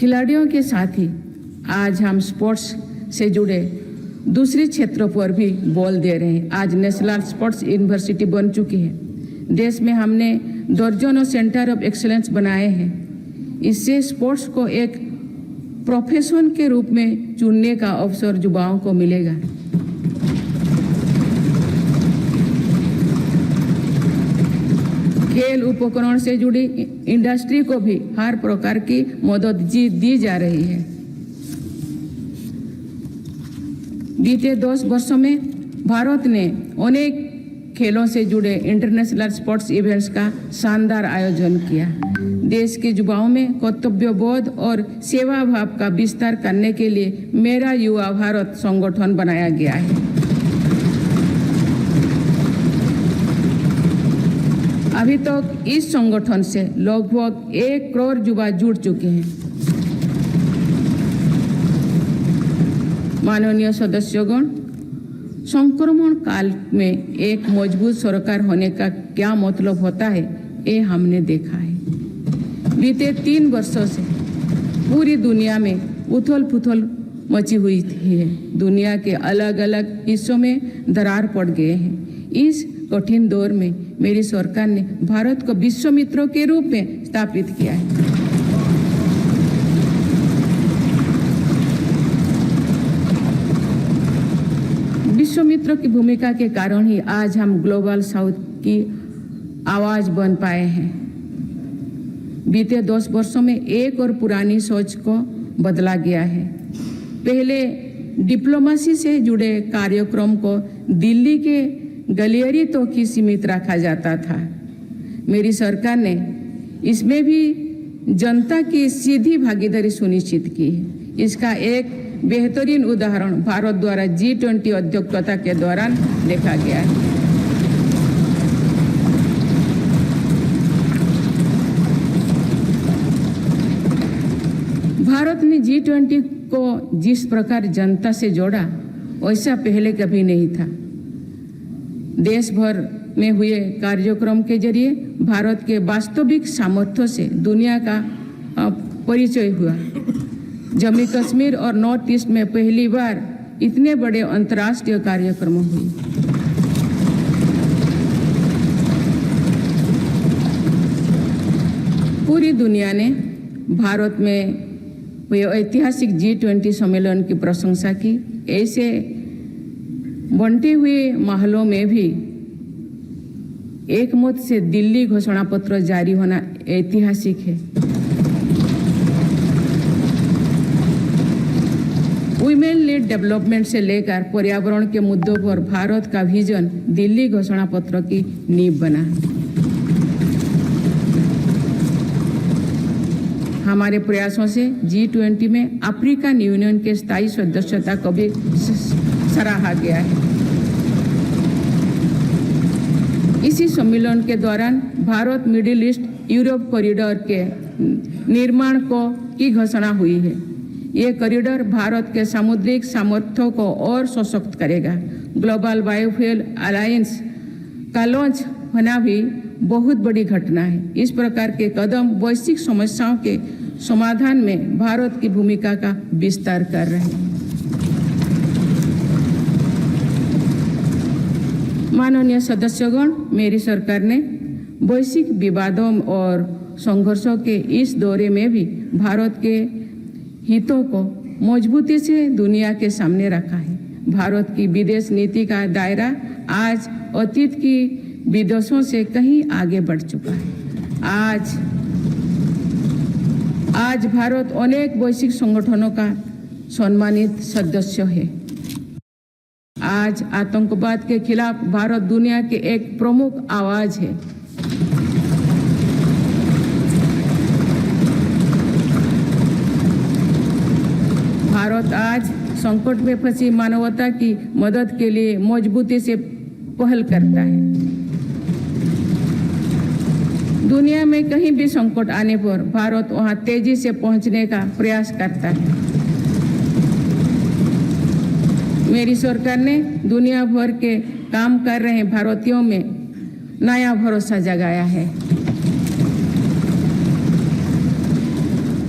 खिलाड़ियों के साथ ही आज हम स्पोर्ट्स से जुड़े दूसरे क्षेत्रों पर भी बल दे रहे हैं। आज नेशनल स्पोर्ट्स यूनिवर्सिटी बन चुकी है। देश में हमने दर्जनों सेंटर ऑफ एक्सीलेंस बनाए हैं। इससे स्पोर्ट्स को एक प्रोफेशन के रूप में चुनने का अवसर युवाओं को मिलेगा। खेल उपकरण से जुड़ी इंडस्ट्री को भी हर प्रकार की मदद दी जा रही है। बीते 10 वर्षों में भारत ने अनेक खेलों से जुड़े इंटरनेशनल स्पोर्ट्स इवेंट्स का शानदार आयोजन किया। देश के युवाओं में कर्तव्यबोध और सेवा भाव का विस्तार करने के लिए मेरा युवा भारत संगठन बनाया गया है। अभी तक इस संगठन से लगभग 1 करोड़ युवा जुड़ चुके हैं। माननीय सदस्यगण, संक्रमण काल में एक मजबूत सरकार होने का क्या मतलब होता है, ये हमने देखा है। बीते 3 वर्षों से पूरी दुनिया में उथल-पुथल मची हुई है। दुनिया के अलग अलग हिस्सों में दरार पड़ गए हैं। इस कठिन दौर में मेरी सरकार ने भारत को विश्व मित्रों के रूप में स्थापित किया है। विश्व मित्रों की भूमिका के कारण ही आज हम ग्लोबल साउथ की आवाज बन पाए हैं। बीते 10 वर्षों में एक और पुरानी सोच को बदला गया है। पहले डिप्लोमेसी से जुड़े कार्यक्रम को दिल्ली के गलियारे तो ही सीमित रखा जाता था। मेरी सरकार ने इसमें भी जनता की सीधी भागीदारी सुनिश्चित की है। इसका एक बेहतरीन उदाहरण भारत द्वारा G20 अध्यक्षता के दौरान देखा गया है। भारत ने G20 को जिस प्रकार जनता से जोड़ा, वैसा पहले कभी नहीं था। देश भर में हुए कार्यक्रम के जरिए भारत के वास्तविक सामर्थ्य से दुनिया का परिचय हुआ। जम्मू कश्मीर और नॉर्थ ईस्ट में पहली बार इतने बड़े अंतर्राष्ट्रीय कार्यक्रम हुए। पूरी दुनिया ने भारत में हुए ऐतिहासिक G20 सम्मेलन की प्रशंसा की। ऐसे बंटे हुए महलों में भी एक मत से दिल्ली घोषणा पत्र जारी होना ऐतिहासिक है। वुमेन लीड डेवलपमेंट से लेकर पर्यावरण के मुद्दों पर भारत का विजन दिल्ली घोषणा पत्र की नींव बना। हमारे प्रयासों से G20 में अफ्रीकन यूनियन के स्थायी सदस्यता को भी सराहा गया है। इसी सम्मेलन के दौरान Bharat middle east Europe corridor के निर्माण की घोषणा हुई है। ये कॉरिडोर भारत के सामुद्रिक सामर्थ्यों को और सशक्त करेगा। ग्लोबल बायोफ्यूल अलायंस का लॉन्च होना भी बहुत बड़ी घटना है। इस प्रकार के कदम वैश्विक समस्याओं के समाधान में भारत की भूमिका का विस्तार कर रहे हैं। माननीय सदस्यगण, मेरी सरकार ने वैश्विक विवादों और संघर्षों के इस दौरे में भी भारत के हितों को मजबूती से दुनिया के सामने रखा है। भारत की विदेश नीति का दायरा आज अतीत की विदेशों से कहीं आगे बढ़ चुका है। आज भारत अनेक वैश्विक संगठनों का सम्मानित सदस्य है। आज आतंकवाद के खिलाफ भारत दुनिया के एक प्रमुख आवाज है। भारत आज संकट में फंसी मानवता की मदद के लिए मजबूती से पहल करता है। दुनिया में कहीं भी संकट आने पर भारत वहां तेजी से पहुंचने का प्रयास करता है। मेरी सरकार ने दुनिया भर के काम कर रहे भारतीयों में नया भरोसा जगाया है।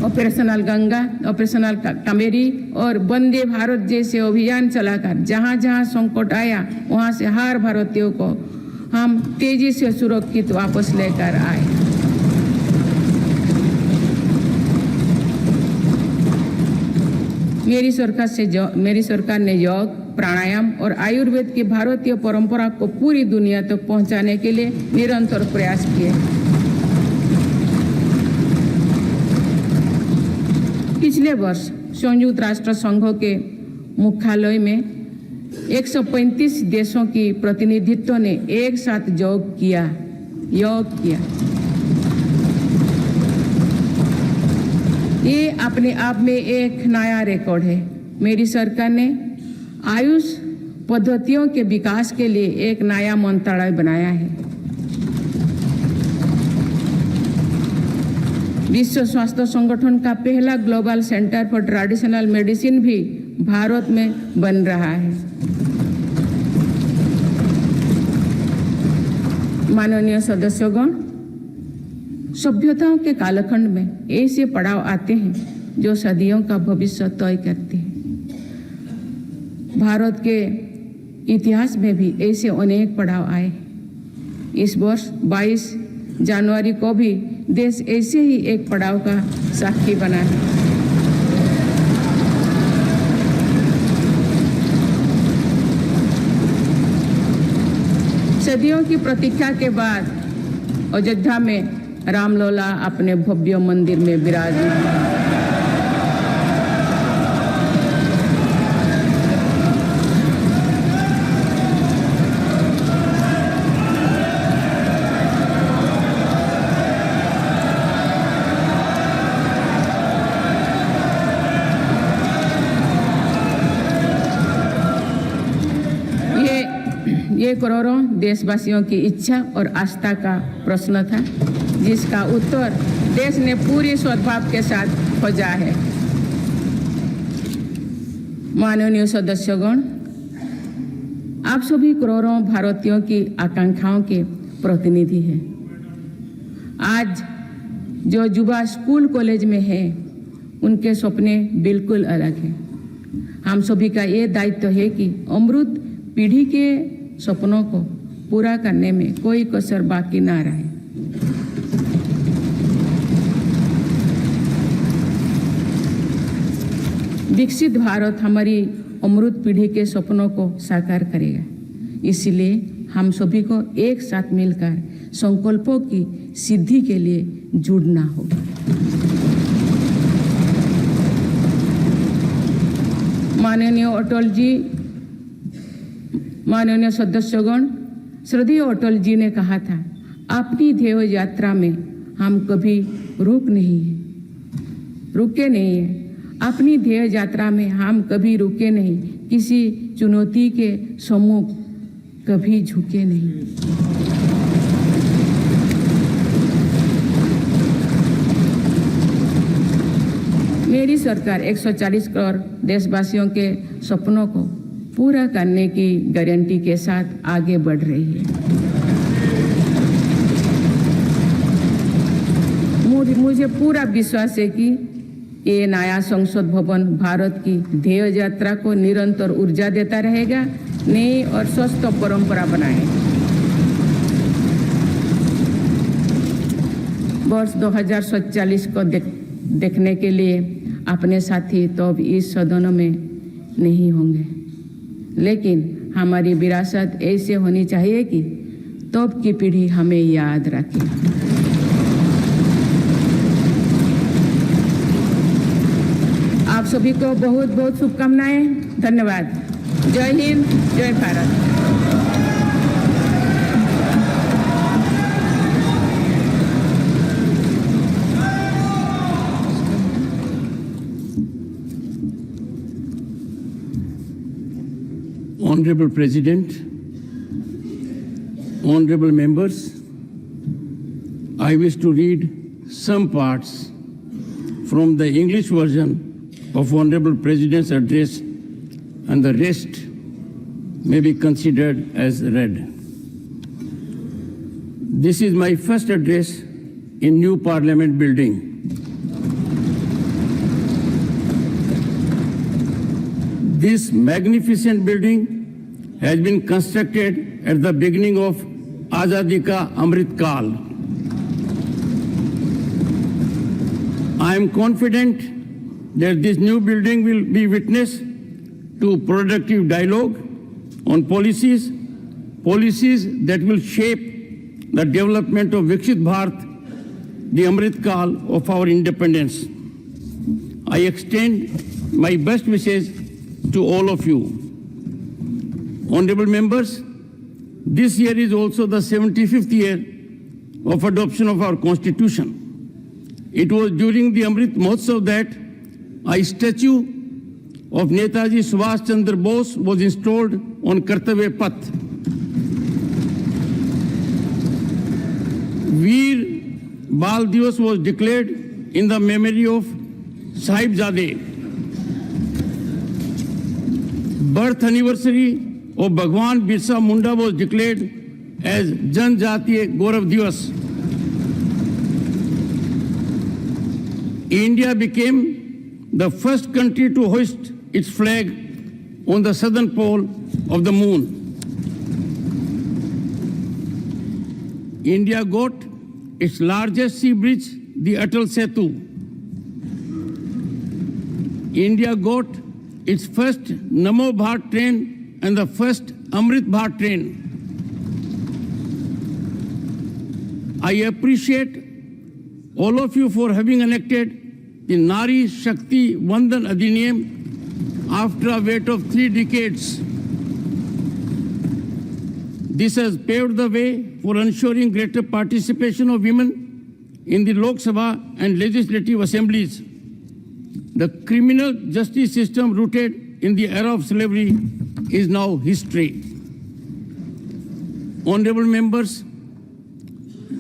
ऑपरेशनल गंगा, ऑपरेशनल कावेरी और वंदे भारत जैसे अभियान चलाकर जहां जहां संकट आया वहां से हर भारतीयों को हम तेजी से सुरक्षित वापस लेकर आए। मेरी सरकार ने योग, प्राणायाम और आयुर्वेद की भारतीय परंपरा को पूरी दुनिया तक पहुंचाने के लिए निरंतर प्रयास किए। पिछले वर्ष संयुक्त राष्ट्र संघ के मुख्यालय में 135 देशों की प्रतिनिधित्व ने एक साथ योग किया। ये अपने आप में एक नया रिकॉर्ड है। मेरी सरकार ने आयुष पद्धतियों के विकास के लिए एक नया मंत्रालय बनाया है। विश्व स्वास्थ्य संगठन का पहला global centre for traditional medicine भी भारत में बन रहा है। माननीय सदस्यगण, सभ्यताओं के कालखंड में ऐसे पड़ाव आते हैं जो सदियों का भविष्य तय करते हैं। भारत के इतिहास में भी ऐसे अनेक पड़ाव आए। इस वर्ष 22 जनवरी को भी देश ऐसे ही एक पड़ाव का साक्षी बना है। सदियों की प्रतीक्षा के बाद अयोध्या में रामलला अपने भव्य मंदिर में विराजमान। ये करोड़ों देशवासियों की इच्छा और आस्था का प्रश्न था, जिसका उत्तर देश ने पूरी सद्भाव के साथ खोजा है। माननीय सदस्यगण, आप सभी करोड़ों भारतीयों की आकांक्षाओं के प्रतिनिधि हैं। आज जो युवा स्कूल कॉलेज में है, उनके सपने बिल्कुल अलग हैं। हम सभी का ये दायित्व है कि अमृत पीढ़ी के सपनों को पूरा करने में कोई कसर बाकी ना रहे। विकसित भारत हमारी अमृत पीढ़ी के सपनों को साकार करेगा। इसलिए हम सभी को एक साथ मिलकर संकल्पों की सिद्धि के लिए जुड़ना होगा। माननीय सदस्यगण, श्रद्धेय अटल जी ने कहा था, अपनी ध्येय यात्रा में हम कभी रुके नहीं हैं। अपनी ध्येय यात्रा में हम कभी रुके नहीं, किसी चुनौती के सम्मुख कभी झुके नहीं। मेरी सरकार 140 करोड़ देशवासियों के सपनों को पूरा करने की गारंटी के साथ आगे बढ़ रही है। मुझे पूरा विश्वास है कि ये नया संसद भवन भारत की ध्येय यात्रा को निरंतर ऊर्जा देता रहेगा, नई और स्वस्थ परंपरा बनाएगा। वर्ष 2047 को देखने के लिए अपने साथी तो अब इस सदन में नहीं होंगे, लेकिन हमारी विरासत ऐसे होनी चाहिए कि तब की पीढ़ी हमें याद रखे। आप सभी को बहुत बहुत शुभकामनाएं। धन्यवाद। जय हिंद, जय Bharat. Honorable President, honorable members, I wish to read some parts from the English version of Honorable President's address, and the rest may be considered as read. This is my first address in new Parliament building. This magnificent building has been constructed at the beginning of Azadi Ka Amrit Kal. I am confident that this new building will be witness to productive dialogue on policies that will shape the development of Viksit Bharat, the Amrit Kal of our independence. I extend my best wishes to all of you. Honorable members, this year is also the 75th year of adoption of our Constitution. It was during the Amrit Mahotsav that a statue of Netaji Subhash Chandra Bose was installed on Kartavya Path. Veer Bal Divas was declared in the memory of Sahibzade. Birth anniversary of Bhagwan Birsa Munda was declared as Janjatiya Gaurav Divas. India became the first country to hoist its flag on the southern pole of the moon. India got its largest sea bridge, the Atal Setu. India got its first Namo Bharat train and the first Amrit Bharat train. I appreciate all of you for having enacted the Nari Shakti Vandan Adhiniyam after a wait of 3 decades. This has paved the way for ensuring greater participation of women in the Lok Sabha and legislative assemblies. The criminal justice system rooted in the era of slavery is now history. Honorable members,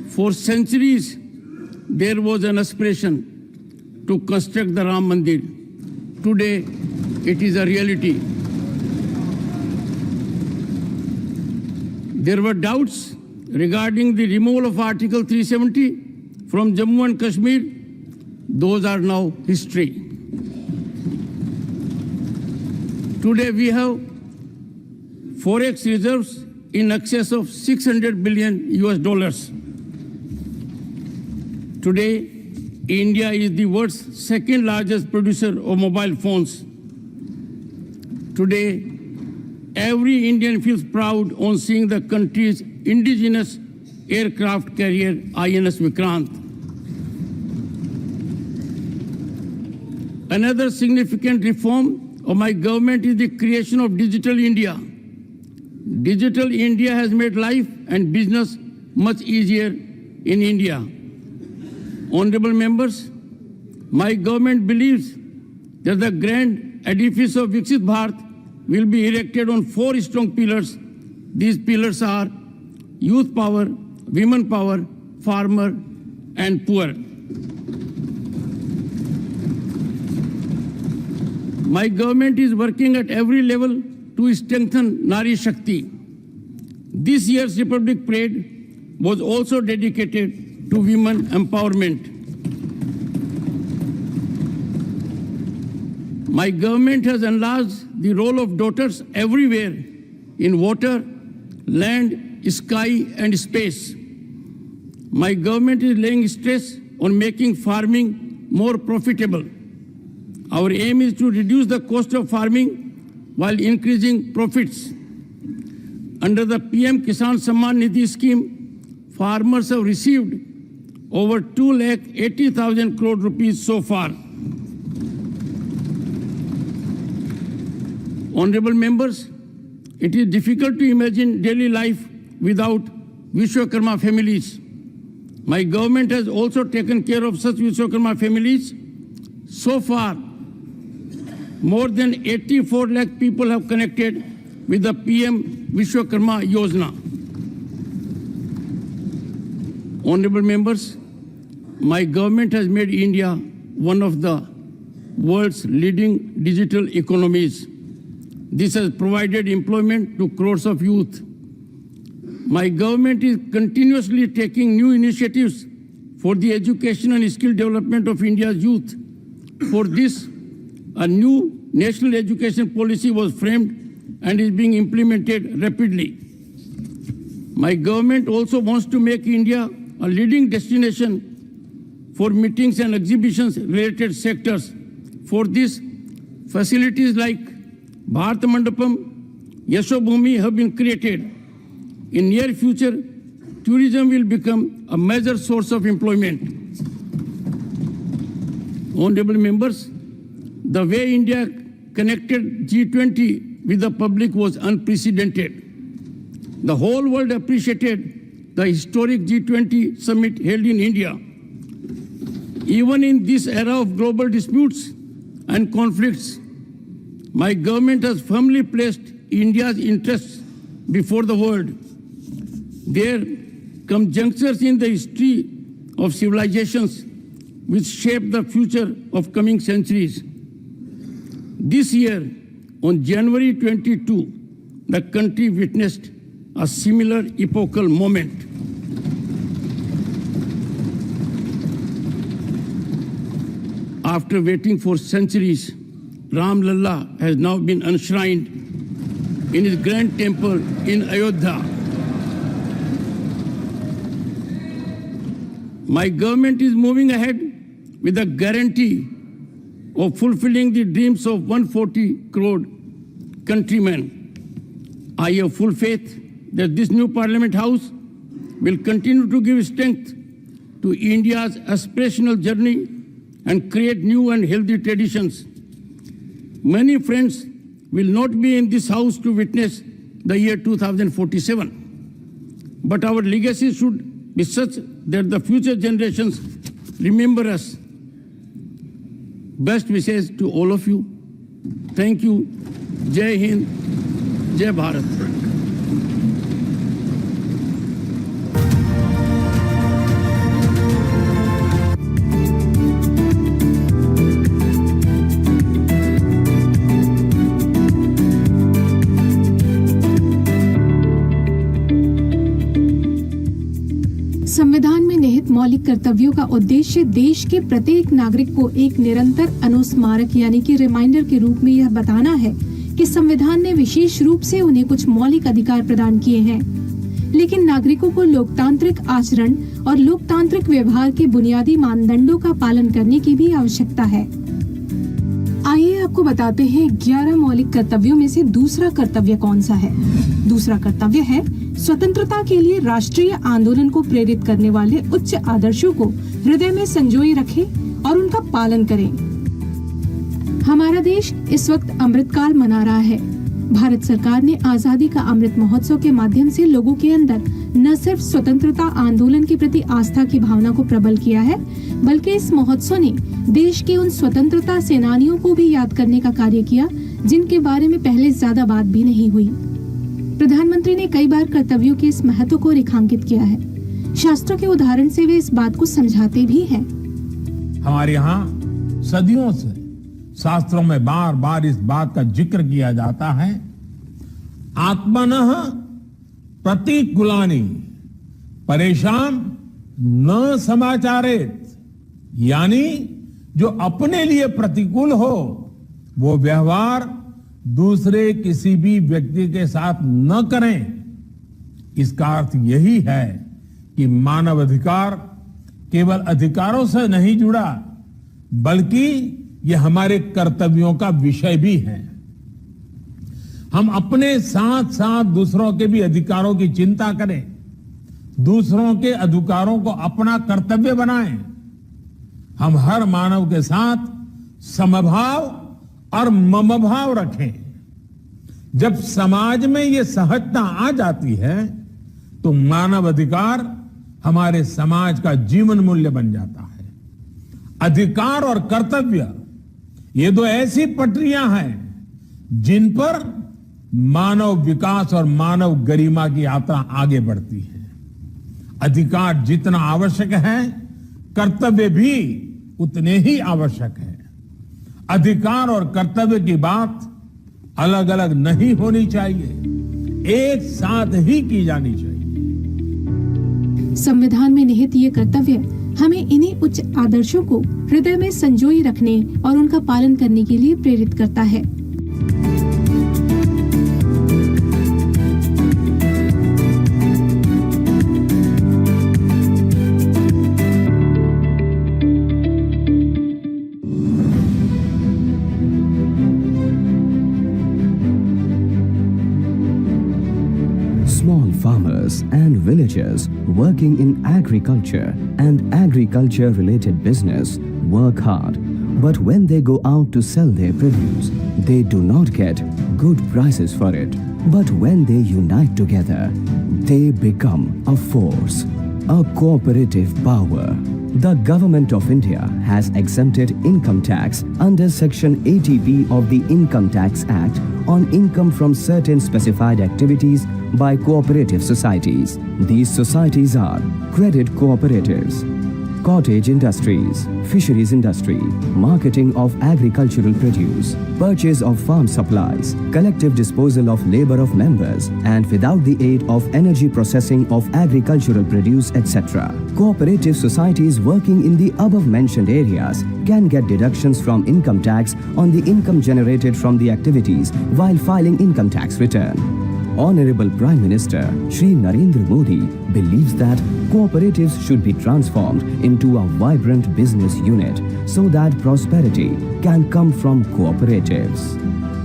for centuries there was an aspiration to construct the Ram Mandir. Today it is a reality. There were doubts regarding the removal of Article 370 from Jammu and Kashmir. Those are now history. Today we have forex reserves in excess of $600 billion US. Today, India is the world's second largest producer of mobile phones. Today, every Indian feels proud on seeing the country's indigenous aircraft carrier INS Vikrant. Another significant reform of my government is the creation of Digital India. Digital India has made life and business much easier in India. Honorable members, my government believes that the grand edifice of Viksit Bharat will be erected on 4 strong pillars. These pillars are youth power, women power, farmer, and poor. My government is working at every level to strengthen Nari Shakti. This year's Republic Parade was also dedicated to women empowerment. My government has enlarged the role of daughters everywhere in water, land, sky, and space. My government is laying stress on making farming more profitable. Our aim is to reduce the cost of farming while increasing profits. Under the PM Kisan Samman Nidhi scheme, farmers have received over 2,80,000 crore rupees so far. Honorable members, it is difficult to imagine daily life without Vishwakarma families. My government has also taken care of such Vishwakarma families. So far, more than 84 lakh people have connected with the PM Vishwakarma Yojana. Honorable members, my government has made India one of the world's leading digital economies. This has provided employment to crores of youth. My government is continuously taking new initiatives for the education and skill development of India's youth. For this, a new national education policy was framed and is being implemented rapidly. My government also wants to make India a leading destination for meetings and exhibitions related sectors. For this, facilities like Bharat Mandapam, Yashobhumi have been created. In near future, tourism will become a major source of employment. Honorable members, the way India connected G20 with the public was unprecedented. The whole world appreciated the historic G20 summit held in India. Even in this era of global disputes and conflicts, my government has firmly placed India's interests before the world. There come junctures in the history of civilizations which shape the future of coming centuries. This year, on January 22, the country witnessed a similar epochal moment. After waiting for centuries, Ram Lalla has now been enshrined in his grand temple in Ayodhya. My government is moving ahead with a guarantee of fulfilling the dreams of 140 crore countrymen. I have full faith that this new Parliament House will continue to give strength to India's aspirational journey and create new and healthy traditions. Many friends will not be in this house to witness the year 2047, but our legacy should be such that the future generations remember us. Best wishes to all of you. Thank you. Jai Hind, Jai Bharat. संविधान में निहित मौलिक कर्तव्यों का उद्देश्य देश के प्रत्येक नागरिक को एक निरंतर अनुस्मारक यानी कि रिमाइंडर के रूप में यह बताना है कि संविधान ने विशेष रूप से उन्हें कुछ मौलिक अधिकार प्रदान किए हैं, लेकिन नागरिकों को लोकतांत्रिक आचरण और लोकतांत्रिक व्यवहार के बुनियादी मानदंडों का पालन करने की भी आवश्यकता है। आइए आपको बताते हैं 11 मौलिक कर्तव्यों में से दूसरा कर्तव्य कौन सा है। दूसरा कर्तव्य है स्वतंत्रता के लिए राष्ट्रीय आंदोलन को प्रेरित करने वाले उच्च आदर्शों को हृदय में संजोए रखें और उनका पालन करें। हमारा देश इस वक्त अमृतकाल मना रहा है। भारत सरकार ने आजादी का अमृत महोत्सव के माध्यम से लोगों के अंदर न सिर्फ स्वतंत्रता आंदोलन के प्रति आस्था की भावना को प्रबल किया है, बल्कि इस महोत्सव ने देश के उन स्वतंत्रता सेनानियों को भी याद करने का कार्य किया जिनके बारे में पहले ज्यादा बात भी नहीं हुई। प्रधानमंत्री ने कई बार कर्तव्यों के इस महत्व को रेखांकित किया है। शास्त्रों के उदाहरण से वे इस बात को समझाते भी हैं। हमारे यहाँ सदियों से शास्त्रों में बार बार इस बात का जिक्र किया जाता है, आत्मनः प्रतिकूलानि परेशान न समाचारेत, यानी जो अपने लिए प्रतिकूल हो वो व्यवहार दूसरे किसी भी व्यक्ति के साथ न करें। इसका अर्थ यही है कि मानव अधिकार केवल अधिकारों से नहीं जुड़ा, बल्कि ये हमारे कर्तव्यों का विषय भी है। हम अपने साथ साथ दूसरों के भी अधिकारों की चिंता करें, दूसरों के अधिकारों को अपना कर्तव्य बनाएं। हम हर मानव के साथ समभाव और ममभाव रखें। जब समाज में ये सहजता आ जाती है तो मानव अधिकार हमारे समाज का जीवन मूल्य बन जाता है। अधिकार और कर्तव्य ये दो ऐसी पटरियां हैं जिन पर मानव विकास और मानव गरिमा की यात्रा आगे बढ़ती है। अधिकार जितना आवश्यक है, कर्तव्य भी उतने ही आवश्यक है। अधिकार और कर्तव्य की बात अलग अलग नहीं होनी चाहिए, एक साथ ही की जानी चाहिए। संविधान में निहित ये कर्तव्य हमें इन्हीं उच्च आदर्शों को हृदय में संजोए रखने और उनका पालन करने के लिए प्रेरित करता है। Small farmers and villagers working in agriculture and agriculture-related business work hard, but when they go out to sell their produce, they do not get good prices for it. But when they unite together, they become a force, a cooperative power. The Government of India has exempted income tax under Section 80B of the Income Tax Act on income from certain specified activities by cooperative societies. These societies are credit cooperatives, cottage industries, fisheries industry, marketing of agricultural produce, purchase of farm supplies, collective disposal of labor of members, and without the aid of energy processing of agricultural produce, etc. Cooperative societies working in the above mentioned areas can get deductions from income tax on the income generated from the activities while filing income tax return. Honorable Prime Minister Shri Narendra Modi believes that cooperatives should be transformed into a vibrant business unit so that prosperity can come from cooperatives.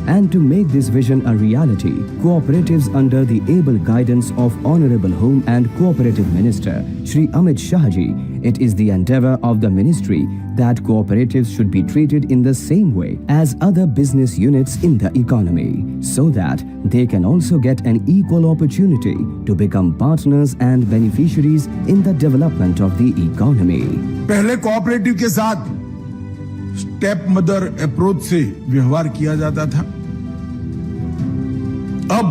And to make this vision a reality, cooperatives under the able guidance of Honorable Home and Cooperative Minister Shri Amit Shah Ji, it is the endeavor of the ministry that cooperatives should be treated in the same way as other business units in the economy, so that they can also get an equal opportunity to become partners and beneficiaries in the development of the economy. पहले cooperative के साथ step mother approach से व्यवहार किया जाता था। अब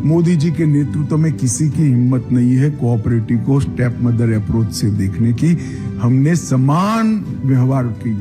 मोदी जी के नेतृत्व में किसी की हिम्मत नहीं है कोऑपरेटिव को स्टेप मदर अप्रोच से देखने की। हमने समान व्यवहार की।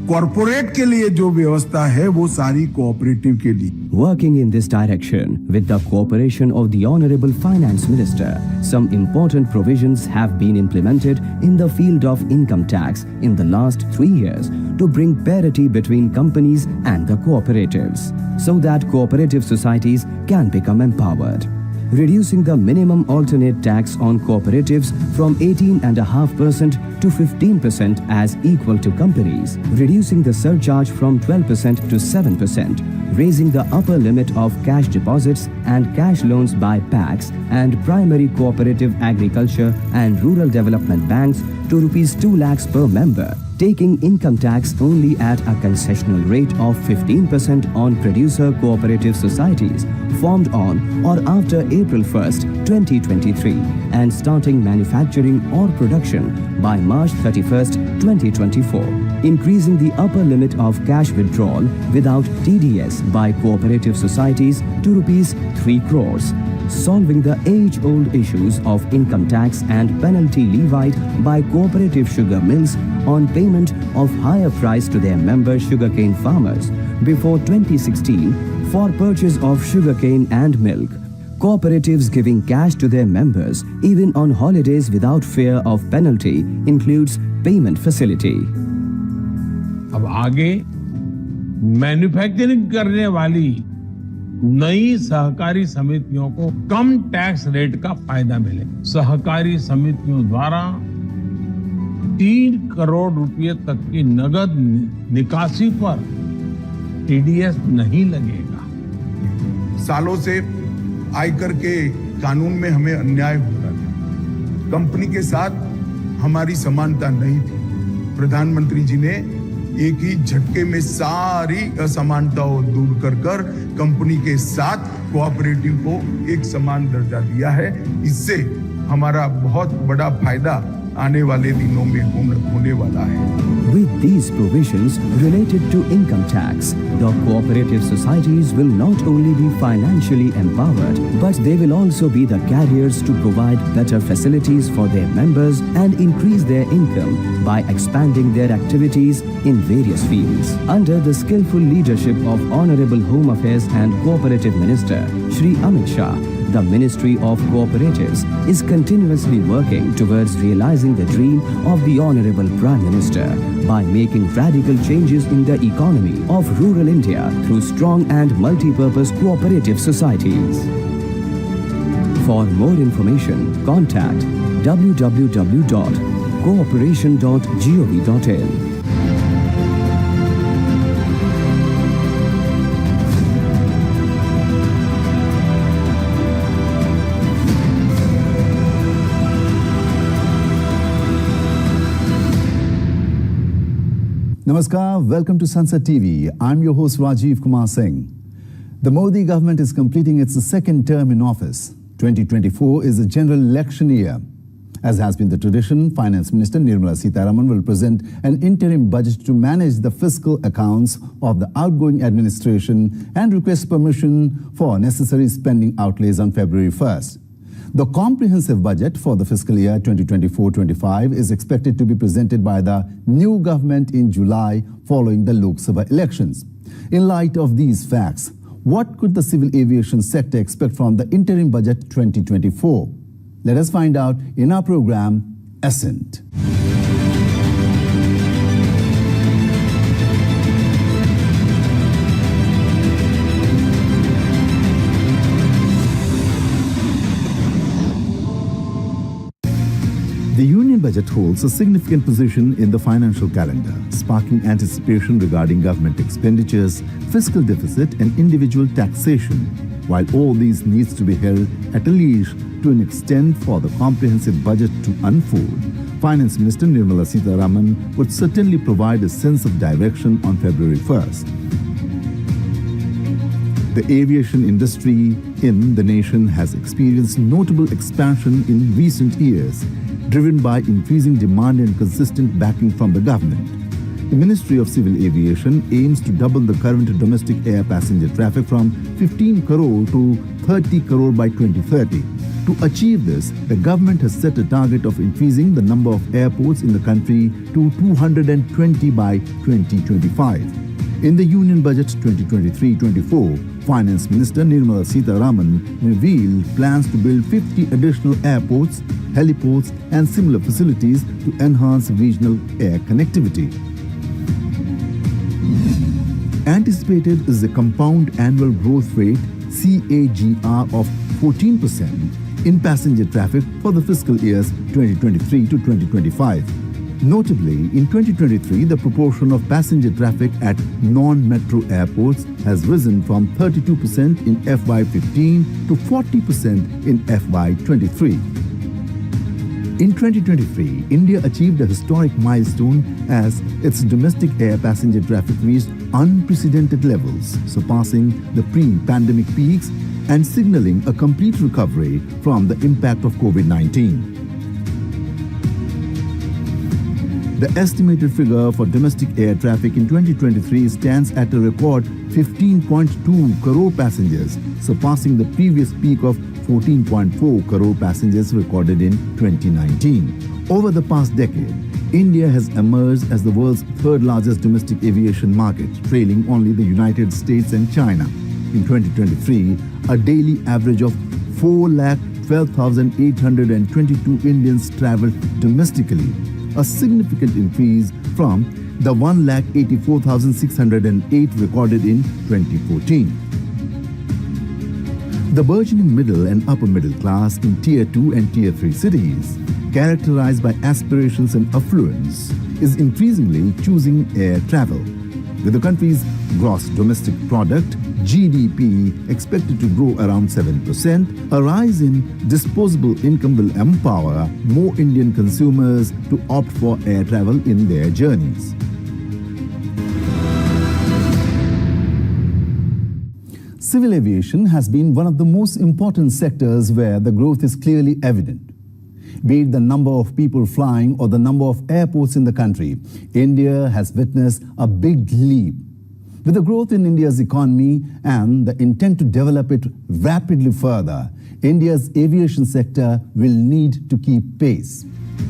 कॉर्पोरेट के लिए जो व्यवस्था है वो सारी कोऑपरेटिव के लिए। Working in this direction with the cooperation of the Honorable Finance Minister, some important provisions have been implemented in the field of income tax in the last 3 years to bring parity between companies and the cooperatives, so that cooperative societies can become empowered. Reducing the minimum alternate tax on cooperatives from 18.5% to 15% as equal to companies, reducing the surcharge from 12% to 7%, raising the upper limit of cash deposits and cash loans by PACs and primary cooperative agriculture and rural development banks to Rs 2 lakhs per member, taking income tax only at a concessional rate of 15% on producer cooperative societies formed on or after April 1st, 2023 and starting manufacturing or production by March 31st, 2024. Increasing the upper limit of cash withdrawal without TDS by cooperative societies to Rs 3 crores. Solving the age-old issues of income tax and penalty levied by cooperative sugar mills on payment of higher price to their member sugarcane farmers before 2016 for purchase of sugarcane and milk. Cooperatives giving cash to their members even on holidays without fear of penalty includes payment facility. अब आगे manufacturing करने वाली नई सहकारी समितियों को कम tax rate का फायदा मिले। सहकारी समितियों द्वारा 3 करोड़ रुपए तक की नगद निकासी पर टीडीएस नहीं लगेगा। सालों से आयकर के कानून में हमें अन्याय होता था। कंपनी के साथ हमारी समानता नहीं थी। प्रधानमंत्री जी ने एक ही झटके में सारी असमानताओं दूर कर कंपनी के साथ कोऑपरेटिव को एक समान दर्जा दिया है। इससे हमारा बहुत बड़ा फायदा आने वाले दिनों में होने वाला है। With these provisions related to income tax, the cooperative societies will not only be financially empowered, but they will also be the carriers to provide better facilities for their members and increase their income by expanding their activities in various fields. Under the skillful leadership of Honorable Home Affairs and Cooperative Minister Shri Amit Shah, The Ministry of Cooperatives is continuously working towards realizing the dream of the Honorable Prime Minister by making radical changes in the economy of rural India through strong and multi-purpose cooperative societies. For more information, contact www.cooperation.gov.in. Namaskar, welcome to Sunset TV. I'm your host Rajiv Kumar Singh. The Modi government is completing its second term in office. 2024 is a general election year. As has been the tradition, Finance Minister Nirmala Sitharaman will present an interim budget to manage the fiscal accounts of the outgoing administration and request permission for necessary spending outlays on February 1st. The comprehensive budget for the fiscal year 2024-25 is expected to be presented by the new government in July following the Lok Sabha elections. In light of these facts, what could the civil aviation sector expect from the interim budget 2024? Let us find out in our program, Ascent. The Union Budget holds a significant position in the financial calendar, sparking anticipation regarding government expenditures, fiscal deficit and individual taxation. While all these needs to be held at a leash to an extent for the comprehensive budget to unfold, Finance Minister Nirmala Sitharaman would certainly provide a sense of direction on February 1st. The aviation industry in the nation has experienced notable expansion in recent years, driven by increasing demand and consistent backing from the government. The Ministry of Civil Aviation aims to double the current domestic air passenger traffic from 15 crore to 30 crore by 2030. To achieve this, the government has set a target of increasing the number of airports in the country to 220 by 2025. In the Union Budget 2023-24, Finance Minister Nirmala Sitharaman revealed plans to build 50 additional airports, heliports and similar facilities to enhance regional air connectivity. Anticipated is a compound annual growth rate CAGR of 14% in passenger traffic for the fiscal years 2023 to 2025. Notably, in 2023, the proportion of passenger traffic at non-metro airports has risen from 32% in FY15 to 40% in FY23. In 2023, India achieved a historic milestone as its domestic air passenger traffic reached unprecedented levels, surpassing the pre-pandemic peaks and signaling a complete recovery from the impact of COVID-19. The estimated figure for domestic air traffic in 2023 stands at a record 15.2 crore passengers, surpassing the previous peak of 14.4 crore passengers recorded in 2019. Over the past decade, India has emerged as the world's third largest domestic aviation market, trailing only the United States and China. In 2023, a daily average of 412,822 Indians traveled domestically, a significant increase from the 184,608 recorded in 2014. The burgeoning middle and upper middle class in Tier 2 and Tier 3 cities, characterized by aspirations and affluence, is increasingly choosing air travel. With the country's gross domestic product, GDP, expected to grow around 7%, a rise in disposable income will empower more Indian consumers to opt for air travel in their journeys. Civil aviation has been one of the most important sectors where the growth is clearly evident. Be it the number of people flying or the number of airports in the country, India has witnessed a big leap. With the growth in India's economy and the intent to develop it rapidly further, India's aviation sector will need to keep pace.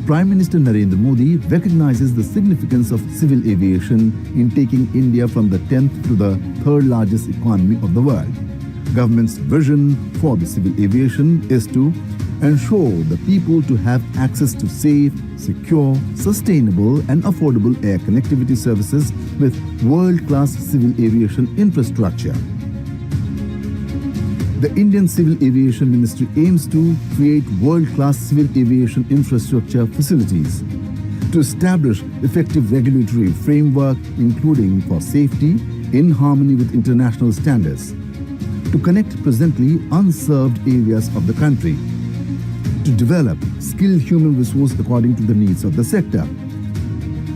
Prime Minister Narendra Modi recognizes the significance of civil aviation in taking India from the 10th to the third largest economy of the world. Government's vision for the civil aviation is to ensure the people to have access to safe, secure, sustainable and affordable air connectivity services with world-class civil aviation infrastructure. The Indian Civil Aviation Ministry aims to create world-class civil aviation infrastructure facilities, to establish effective regulatory framework including for safety in harmony with international standards, to connect presently unserved areas of the country, to develop skilled human resource according to the needs of the sector,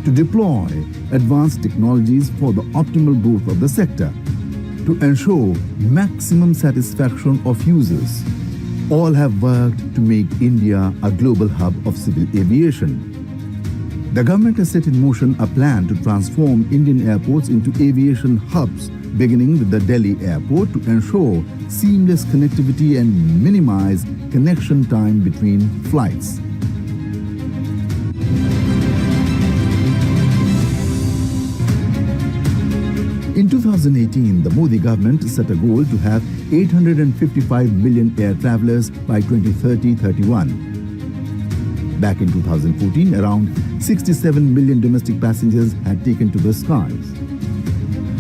to deploy advanced technologies for the optimal growth of the sector, to ensure maximum satisfaction of users. All have worked to make India a global hub of civil aviation. The government has set in motion a plan to transform Indian airports into aviation hubs, beginning with the Delhi airport to ensure seamless connectivity and minimize connection time between flights. In 2018, the Modi government set a goal to have 855 million air travelers by 2030-31. Back in 2014, around 67 million domestic passengers had taken to the skies.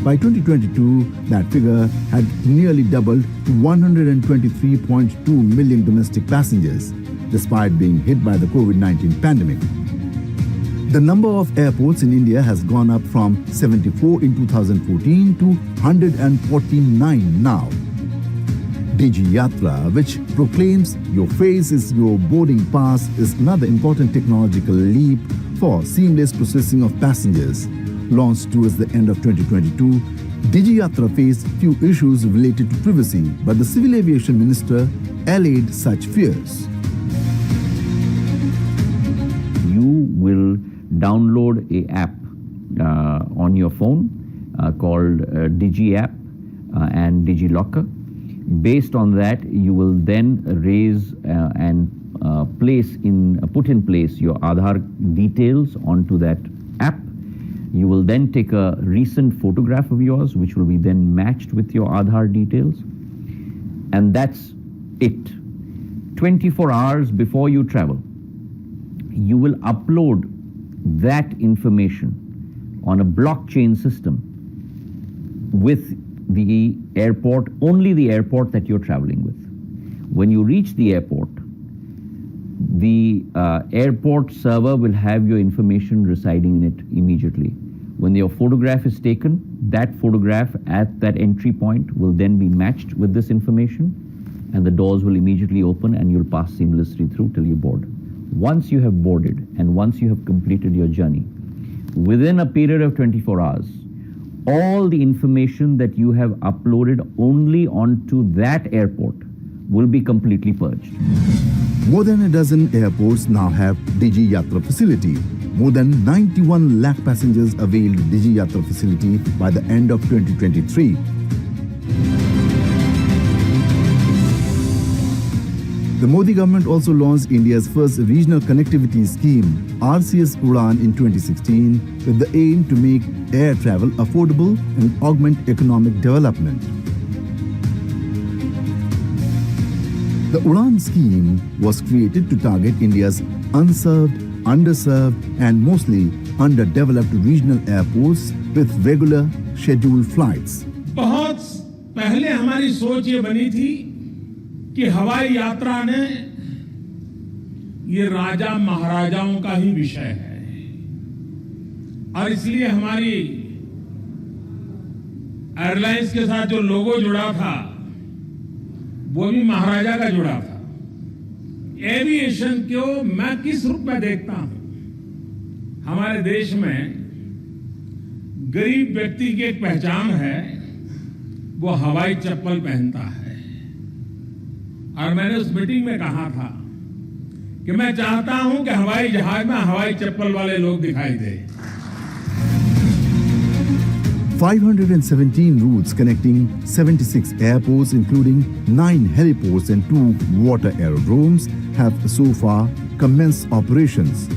By 2022, that figure had nearly doubled to 123.2 million domestic passengers, despite being hit by the COVID-19 pandemic. The number of airports in India has gone up from 74 in 2014 to 149 now. Digi Yatra, which proclaims your face is your boarding pass, is another important technological leap for seamless processing of passengers. Launched towards the end of 2022, Digi Yatra faced few issues related to privacy, but the Civil Aviation Minister allayed such fears. You will download an app on your phone called Digi app and Digi Locker. Based on that, you will then raise and put in place your Aadhaar details onto that app. You will then take a recent photograph of yours, which will be then matched with your Aadhaar details. And that's it. 24 hours before you travel, you will upload that information on a blockchain system with the airport, only the airport that you're traveling with. When you reach the airport server will have your information residing in it immediately. When your photograph is taken, that photograph at that entry point will then be matched with this information, and the doors will immediately open and you'll pass seamlessly through till you board. Once you have boarded and once you have completed your journey, within a period of 24 hours, all the information that you have uploaded only onto that airport will be completely purged. More than a dozen airports now have Digi Yatra facility. More than 91 lakh passengers availed Digi Yatra facility by the end of 2023. The Modi government also launched India's first regional connectivity scheme, RCS Udan, in 2016 with the aim to make air travel affordable and augment economic development. The Udan scheme was created to target India's unserved, underserved and mostly underdeveloped regional airports with regular scheduled flights. बहुत पहले हमारी सोच ये बनी थी कि हवाई यात्रा ने ये राजा महाराजाओं का ही विषय है और इसलिए हमारी एयरलाइंस के साथ जो लोगो जुड़ा था वो भी महाराजा का जुड़ा था। एविएशन को मैं किस रूप में देखता हूं, हमारे देश में गरीब व्यक्ति की एक पहचान है, वो हवाई चप्पल पहनता है। और मैंने उस मीटिंग में कहा था कि मैं चाहता हूं कि हवाई जहाज में हवाई चप्पल वाले लोग दिखाई दे। 517 routes connecting 76 airports, including 9 heliports and 2 water aerodromes, have so far commenced operations.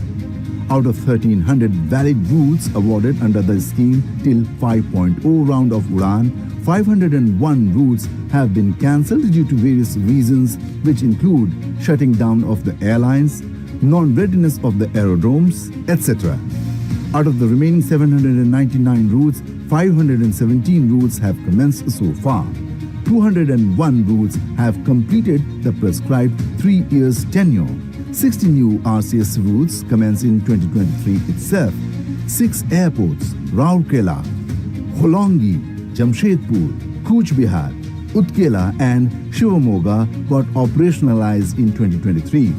Out of 1,300 valid routes awarded under the scheme till 5.0 round of Udan, 501 routes have been cancelled due to various reasons, which include shutting down of the airlines, non-readiness of the aerodromes, etc. Out of the remaining 799 routes, 517 routes have commenced so far. 201 routes have completed the prescribed 3 years tenure. 60 new RCS routes commence in 2023 itself. 6 airports, Rourkela, Holongi, Jamshedpur, Cooch Behar, Utkela and Shivamogga got operationalized in 2023.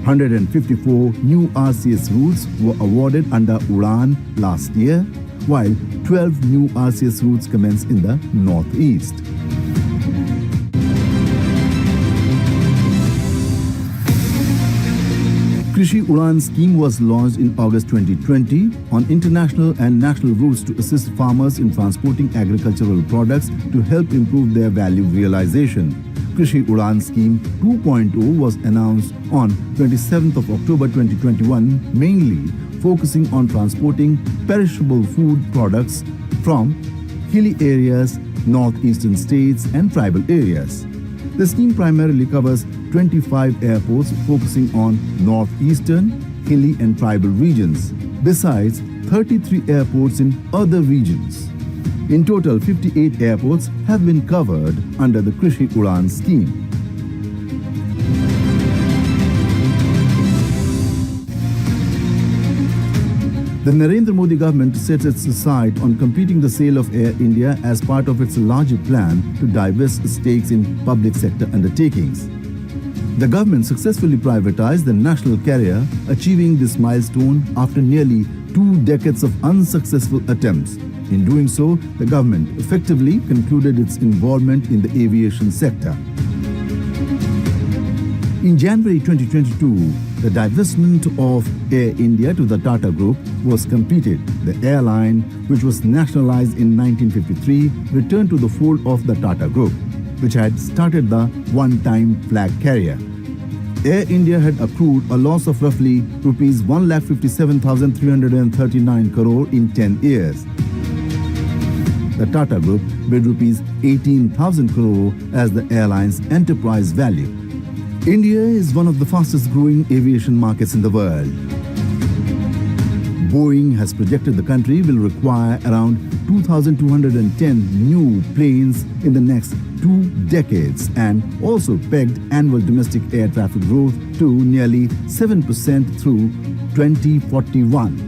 154 new RCS routes were awarded under UDAN last year, while 12 new RCS routes commenced in the northeast. Krishi Udan scheme was launched in August 2020 on international and national routes to assist farmers in transporting agricultural products to help improve their value realization. Krishi Udan Scheme 2.0 was announced on 27th of October 2021, mainly focusing on transporting perishable food products from hilly areas, northeastern states and tribal areas. The scheme primarily covers 25 airports focusing on northeastern, hilly and tribal regions, besides 33 airports in other regions. In total, 58 airports have been covered under the Krishi Udan scheme. The Narendra Modi government sets its sight on completing the sale of Air India as part of its larger plan to divest stakes in public sector undertakings. The government successfully privatized the national carrier, achieving this milestone after nearly 2 decades of unsuccessful attempts. In doing so, the government effectively concluded its involvement in the aviation sector. In January 2022, the divestment of Air India to the Tata Group was completed. The airline, which was nationalized in 1953, returned to the fold of the Tata Group, which had started the one-time flag carrier. Air India had accrued a loss of roughly rupees 1,57,339 crore in 10 years. The Tata Group bid rupees 18,000 crore as the airline's enterprise value. India is one of the fastest growing aviation markets in the world. Boeing has projected the country will require around 2,210 new planes in the next 2 decades and also pegged annual domestic air traffic growth to nearly 7% through 2041.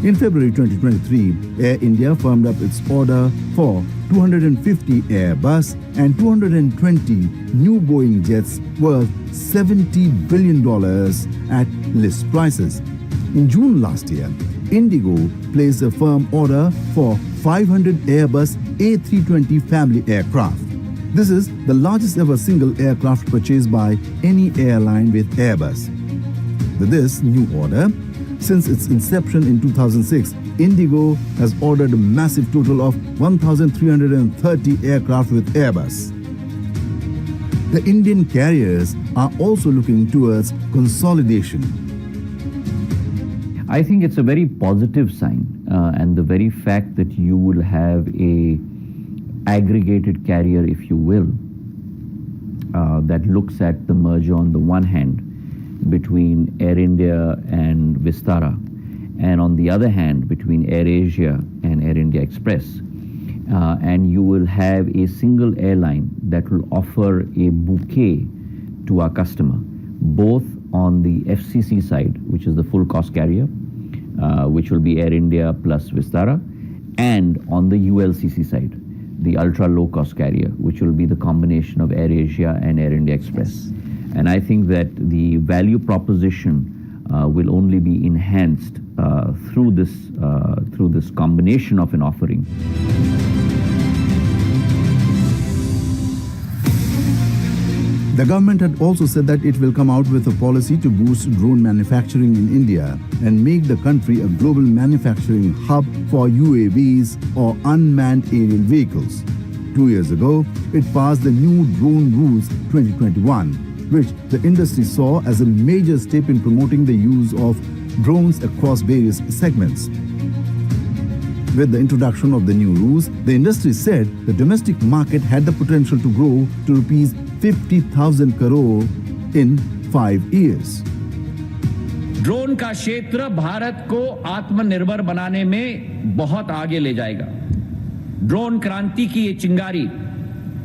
In February 2023, Air India firmed up its order for 250 Airbus and 220 new Boeing jets worth $70 billion at list prices. In June last year, Indigo placed a firm order for 500 Airbus A320 family aircraft. This is the largest ever single aircraft purchased by any airline with Airbus. With this new order, since its inception in 2006, Indigo has ordered a massive total of 1,330 aircraft with Airbus. The Indian carriers are also looking towards consolidation. I think it's a very positive sign, and the very fact that you will have a aggregated carrier, if you will, that looks at the merger on the one hand between Air India and Vistara, and on the other hand between AirAsia and Air India Express. And you will have a single airline that will offer a bouquet to our customer, both on the FCC side, which is the full cost carrier, which will be Air India plus Vistara, and on the ULCC side, the ultra low cost carrier, which will be the combination of AirAsia and Air India Express. And I think that the value proposition will only be enhanced through this combination of an offering. The government had also said that it will come out with a policy to boost drone manufacturing in India and make the country a global manufacturing hub for UAVs or unmanned aerial vehicles. 2 years ago, it passed the new Drone Rules 2021, which the industry saw as a major step in promoting the use of drones across various segments. With the introduction of the new rules, the industry said the domestic market had the potential to grow to rupees 50,000 crore in 5 years. Drone का क्षेत्र भारत को आत्मनिर्भर बनाने में बहुत आगे ले जाएगा। ड्रोन क्रांति की ये चिंगारी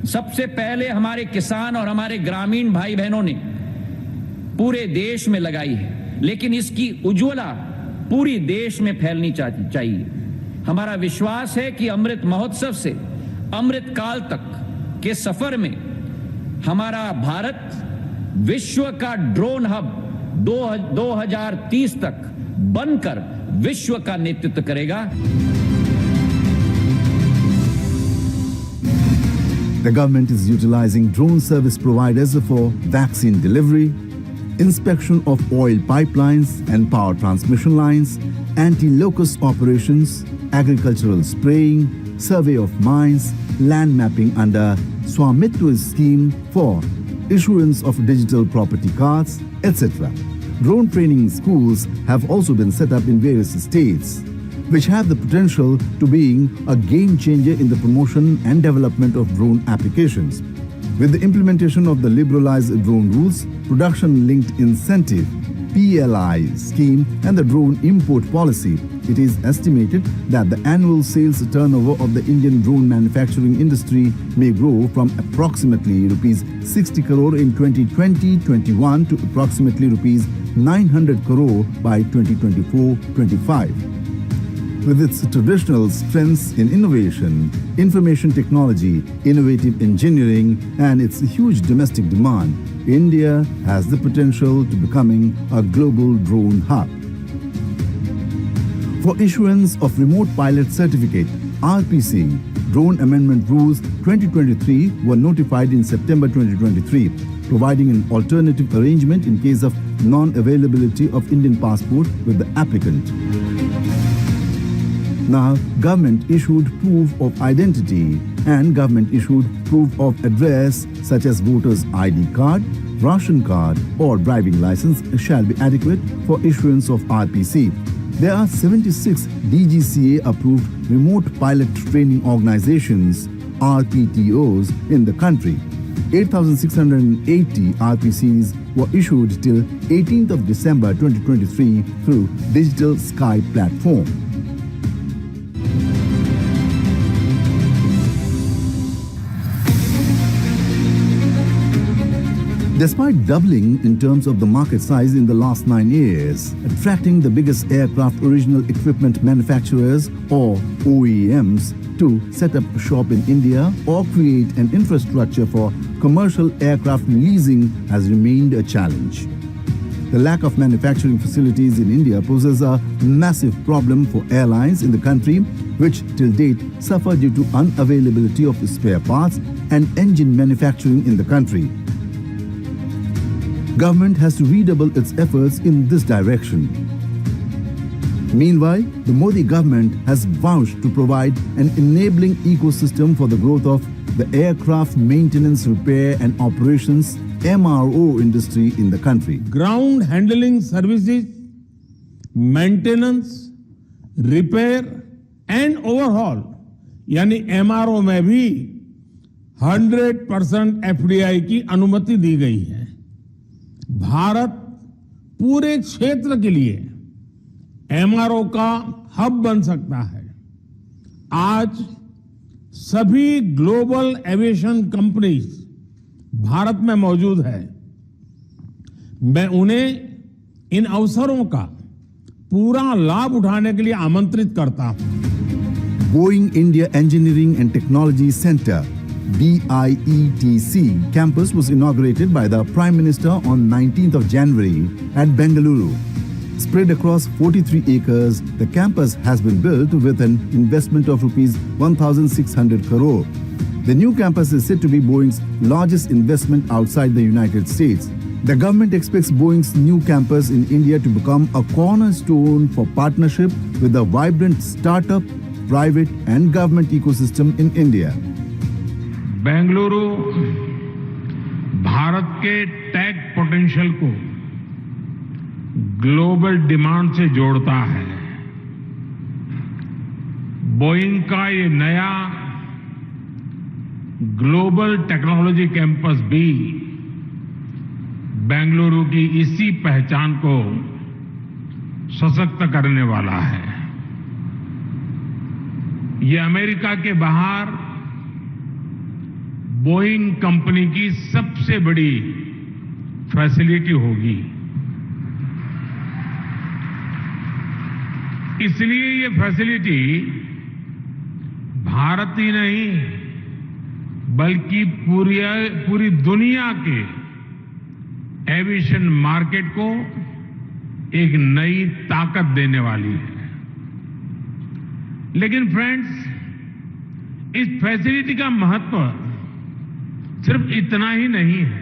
सबसे पहले हमारे किसान और हमारे ग्रामीण भाई बहनों ने पूरे देश में लगाई है, लेकिन इसकी उज्ज्वला पूरी देश में फैलनी चाहिए। हमारा विश्वास है कि अमृत महोत्सव से अमृत काल तक के सफर में हमारा भारत विश्व का ड्रोन हब 2030 तक बनकर विश्व का नेतृत्व करेगा। The government is utilizing drone service providers for vaccine delivery, inspection of oil pipelines and power transmission lines, anti-locust operations, agricultural spraying, survey of mines, land mapping under Swamitwa scheme for issuance of digital property cards, etc. Drone training schools have also been set up in various states, which have the potential to being a game changer in the promotion and development of drone applications. With the implementation of the liberalized drone rules, production-linked incentive (PLI) scheme and the drone import policy, it is estimated that the annual sales turnover of the Indian drone manufacturing industry may grow from approximately rupees 60 crore in 2020-21 to approximately rupees 900 crore by 2024-25. With its traditional strengths in innovation, information technology, innovative engineering, and its huge domestic demand, India has the potential to becoming a global drone hub. For issuance of Remote Pilot Certificate, RPC, Drone Amendment Rules 2023 were notified in September 2023, providing an alternative arrangement in case of non-availability of Indian passport with the applicant. Now, government issued proof of identity and government issued proof of address such as voter's ID card, ration card or driving license shall be adequate for issuance of RPC. There are 76 DGCA approved remote pilot training organizations, RPTOs, in the country. 8,680 RPCs were issued till 18th of December 2023 through Digital Sky platform. Despite doubling in terms of the market size in the last 9 years, attracting the biggest aircraft original equipment manufacturers or OEMs to set up shop in India or create an infrastructure for commercial aircraft leasing has remained a challenge. The lack of manufacturing facilities in India poses a massive problem for airlines in the country, which till date suffer due to unavailability of spare parts and engine manufacturing in the country. Government has to redouble its efforts in this direction. Meanwhile, the Modi government has vowed to provide an enabling ecosystem for the growth of the aircraft maintenance, repair and operations MRO industry in the country. Ground handling services, maintenance, repair and overhaul यानी MRO में भी 100% FDI की अनुमति दी गई है। भारत पूरे क्षेत्र के लिए MRO का हब बन सकता है। आज सभी ग्लोबल एविएशन कंपनीज भारत में मौजूद है। मैं उन्हें इन अवसरों का पूरा लाभ उठाने के लिए आमंत्रित करता हूं। Boeing India Engineering and Technology Center BIETC campus was inaugurated by the Prime Minister on 19th of January at Bengaluru. Spread across 43 acres, the campus has been built with an investment of rupees 1,600 crore. The new campus is said to be Boeing's largest investment outside the United States. The government expects Boeing's new campus in India to become a cornerstone for partnership with the vibrant startup, private and government ecosystem in India. Bengaluru Bharat के take potential को global demand से जोड़ता है। Boeing का ये नया global technology campus भी बेंगलुरु की इसी पहचान को सशक्त करने वाला है। ये अमेरिका के बाहर बोइंग कंपनी की सबसे बड़ी फैसिलिटी होगी। इसलिए ये फैसिलिटी भारत ही नहीं बल्कि पूरी दुनिया के एविएशन मार्केट को एक नई ताकत देने वाली है। लेकिन फ्रेंड्स, इस फैसिलिटी का महत्व सिर्फ इतना ही नहीं है।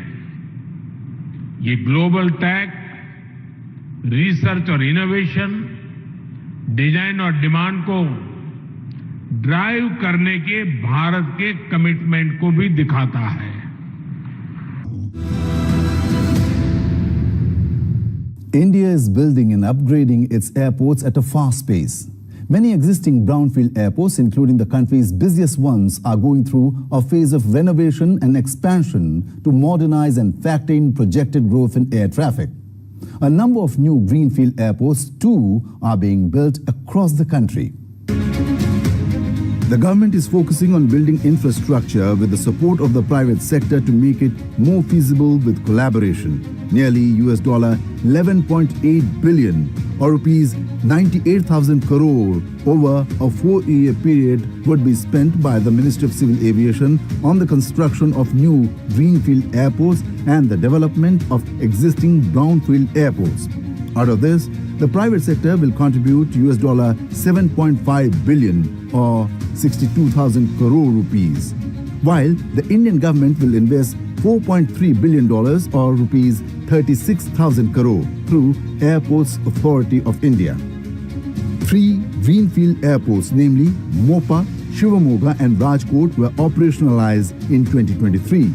ये ग्लोबल टेक, रिसर्च और इनोवेशन, डिजाइन और डिमांड को ड्राइव करने के भारत के कमिटमेंट को भी दिखाता है। India is building and upgrading its airports at a fast pace. Many existing brownfield airports, including the country's busiest ones, are going through a phase of renovation and expansion to modernize and factor in projected growth in air traffic. A number of new greenfield airports too are being built across the country. The government is focusing on building infrastructure with the support of the private sector to make it more feasible with collaboration. Nearly $11.8 billion or rupees 98,000 crore over a 4-year period would be spent by the Ministry of Civil Aviation on the construction of new greenfield airports and the development of existing brownfield airports. Out of this, the private sector will contribute $7.5 billion or 62,000 crore rupees, while the Indian government will invest $4.3 billion or rupees 36,000 crore through Airports Authority of India. 3 greenfield airports, namely Mopa, Shivamogga and Rajkot, were operationalized in 2023.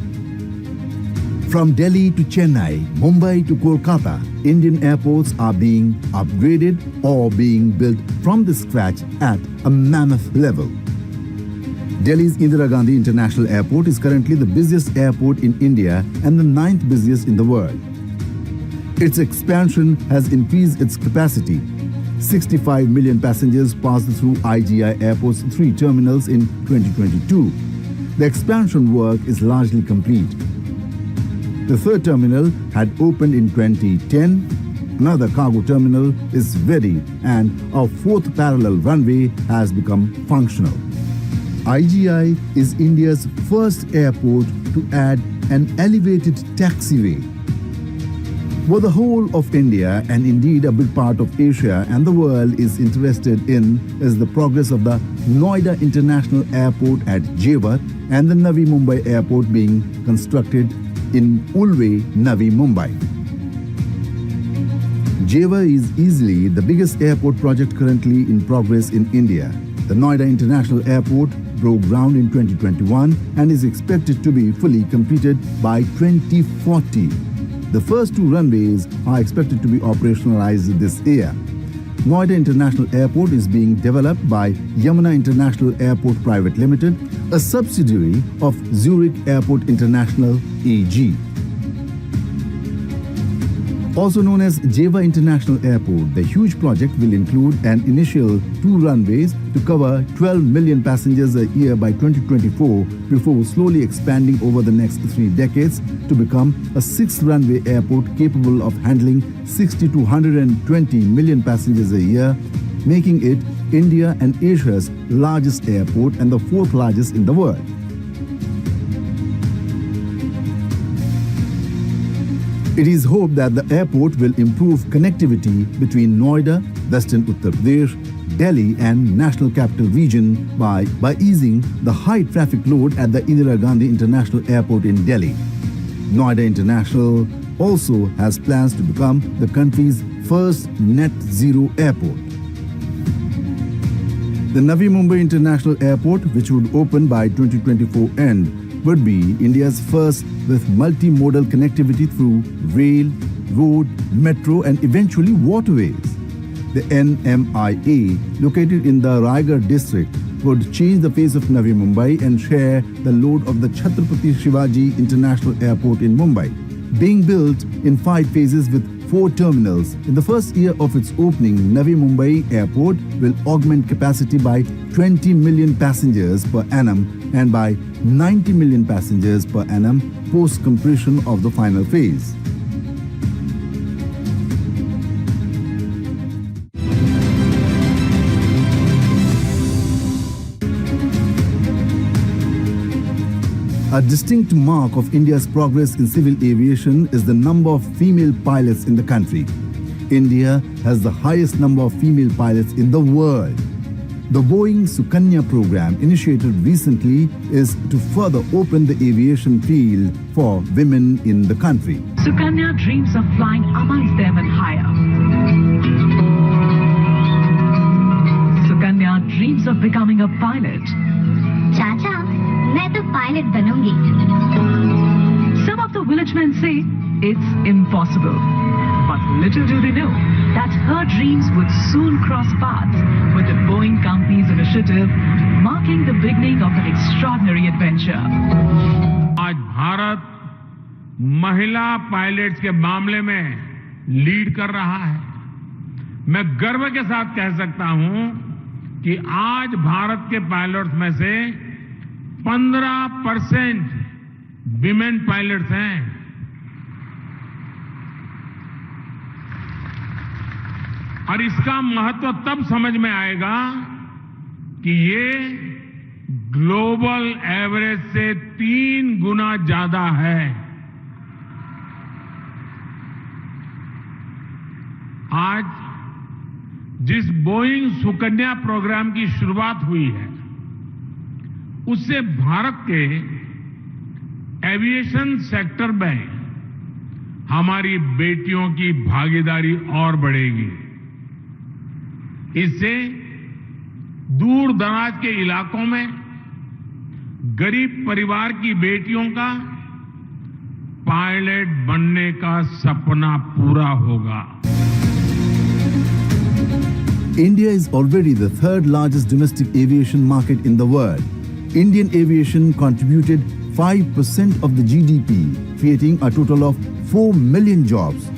From Delhi to Chennai, Mumbai to Kolkata, Indian airports are being upgraded or being built from the scratch at a mammoth level. Delhi's Indira Gandhi International Airport is currently the busiest airport in India and the 9th busiest in the world. Its expansion has increased its capacity. 65 million passengers passed through IGI Airport's 3 terminals in 2022. The expansion work is largely complete. The 3rd terminal had opened in 2010. Another cargo terminal is ready and a 4th parallel runway has become functional. IGI is India's first airport to add an elevated taxiway. What the whole of India and indeed a big part of Asia and the world is interested in is the progress of the Noida International Airport at Jewar and the Navi Mumbai Airport being constructed in Ulve, Navi Mumbai. Jewar is easily the biggest airport project currently in progress in India. The Noida International Airport broke ground in 2021 and is expected to be fully completed by 2040. The first 2 runways are expected to be operationalized this year. Noida International Airport is being developed by Yamuna International Airport Private Limited, a subsidiary of Zurich Airport International AG. Also known as Jewar International Airport, the huge project will include an initial 2 runways to cover 12 million passengers a year by 2024 before slowly expanding over the next 3 decades to become a 6th runway airport capable of handling 60 to 120 million passengers a year, making it India and Asia's largest airport and the 4th largest in the world. It is hoped that the airport will improve connectivity between Noida, Western Uttar Pradesh, Delhi and National Capital Region by easing the high traffic load at the Indira Gandhi International Airport in Delhi. Noida International also has plans to become the country's first net zero airport. The Navi Mumbai International Airport, which would open by 2024 end, would be India's first with multimodal connectivity through rail, road, metro and eventually waterways. The NMIA, located in the Raigad district, would change the face of Navi Mumbai and share the load of the Chhatrapati Shivaji International Airport in Mumbai. Being built in 5 phases with 4 terminals, in the first year of its opening, Navi Mumbai Airport will augment capacity by 20 million passengers per annum and by 90 million passengers per annum post completion of the final phase. A distinct mark of India's progress in civil aviation is the number of female pilots in the country. India has the highest number of female pilots in the world. The Boeing Sukanya program, initiated recently, is to further open the aviation field for women in the country. Sukanya dreams of flying amongst them and higher. Sukanya dreams of becoming a pilot. चाचा, मैं तो pilot बनूंगी। Some of the village men say it's impossible. But little do they know that her dreams would soon cross paths with the Boeing company's initiative, marking the beginning of an extraordinary adventure. आज भारत महिला pilots के मामले में lead कर रहा है। मैं गर्व के साथ कह सकता हूं कि आज भारत के पायलट्स में से 15% विमेन पायलट्स हैं। और इसका महत्व तब समझ में आएगा कि ये ग्लोबल एवरेज से 3 गुना ज्यादा है। आज जिस बोइंग सुकन्या प्रोग्राम की शुरुआत हुई है, उससे भारत के एविएशन सेक्टर में हमारी बेटियों की भागीदारी और बढ़ेगी। इससे दूर दराज के इलाकों में गरीब परिवार की बेटियों का पायलट बनने का सपना पूरा होगा। India is already the 3rd largest domestic aviation market in the world. Indian aviation contributed 5% of the GDP, creating a total of 4 million jobs.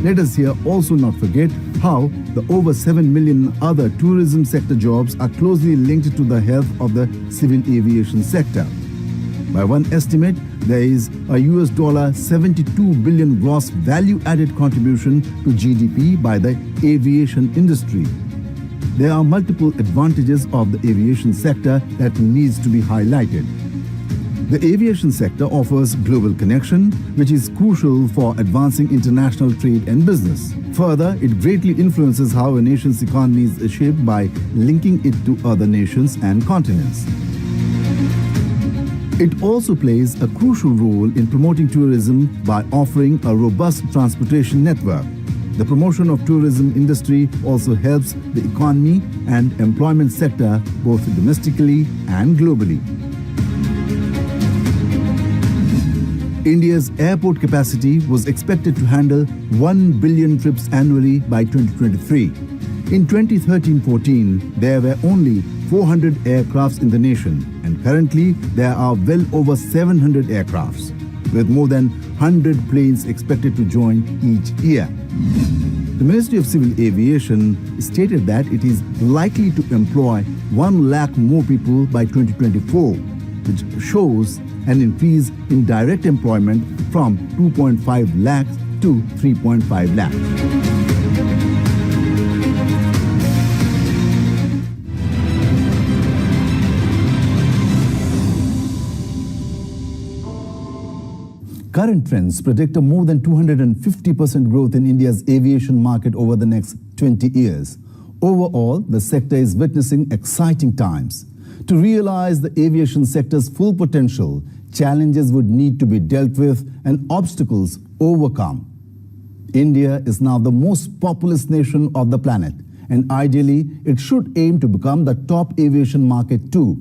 Let us here also not forget how the over 7 million other tourism sector jobs are closely linked to the health of the civil aviation sector. By one estimate, there is a $72 billion gross value-added contribution to GDP by the aviation industry. There are multiple advantages of the aviation sector that needs to be highlighted. The aviation sector offers global connection, which is crucial for advancing international trade and business. Further, it greatly influences how a nation's economy is shaped by linking it to other nations and continents. It also plays a crucial role in promoting tourism by offering a robust transportation network. The promotion of tourism industry also helps the economy and employment sector both domestically and globally. India's airport capacity was expected to handle 1 billion trips annually by 2023. In 2013-14, there were only 400 aircrafts in the nation, and currently there are well over 700 aircrafts, with more than 100 planes expected to join each year. The Ministry of Civil Aviation stated that it is likely to employ 1 lakh more people by 2024, which shows an increase in direct employment from 2.5 lakhs to 3.5 lakhs. Current trends predict a more than 250% growth in India's aviation market over the next 20 years. Overall, the sector is witnessing exciting times. To realize the aviation sector's full potential, challenges would need to be dealt with and obstacles overcome. India is now the most populous nation of the planet, and ideally, it should aim to become the top aviation market too.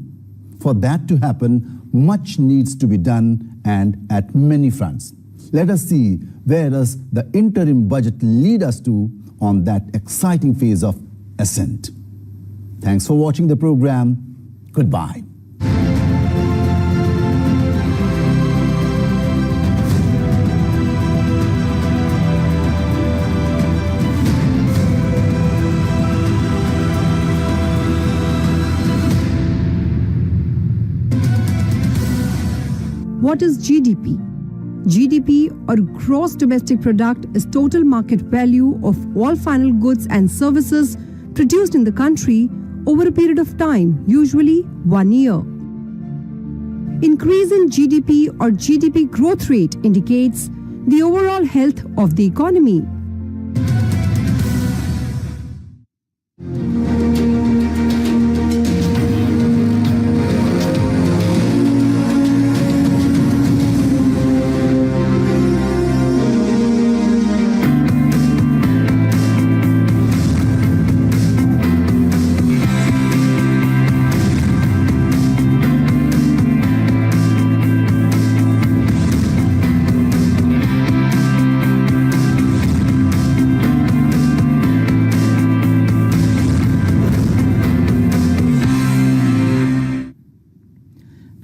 For that to happen, much needs to be done, and at many fronts. Let us see where does the interim budget lead us to on that exciting phase of ascent. Thanks for watching the program. Goodbye. What is GDP? GDP, or Gross Domestic Product, is total market value of all final goods and services produced in the country over a period of time, usually 1 year. Increase in GDP or GDP growth rate indicates the overall health of the economy.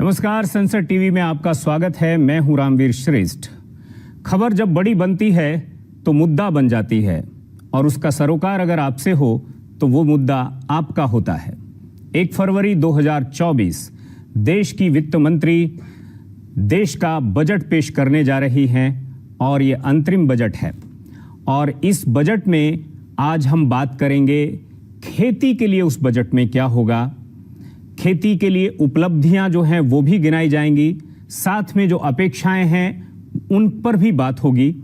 नमस्कार, संसद TV में आपका स्वागत है। मैं हूं रामवीर श्रेष्ठ। खबर जब बड़ी बनती है तो मुद्दा बन जाती है और उसका सरोकार अगर आपसे हो तो वो मुद्दा आपका होता है। 1 फरवरी 2024 देश की वित्त मंत्री देश का बजट पेश करने जा रही हैं और ये अंतरिम बजट है। और इस बजट में आज हम बात करेंगे खेती के लिए उस बजट में क्या होगा, खेती के लिए उपलब्धियां जो हैं वो भी गिनाई जाएंगी, साथ में जो अपेक्षाएं हैं उन पर भी बात होगी।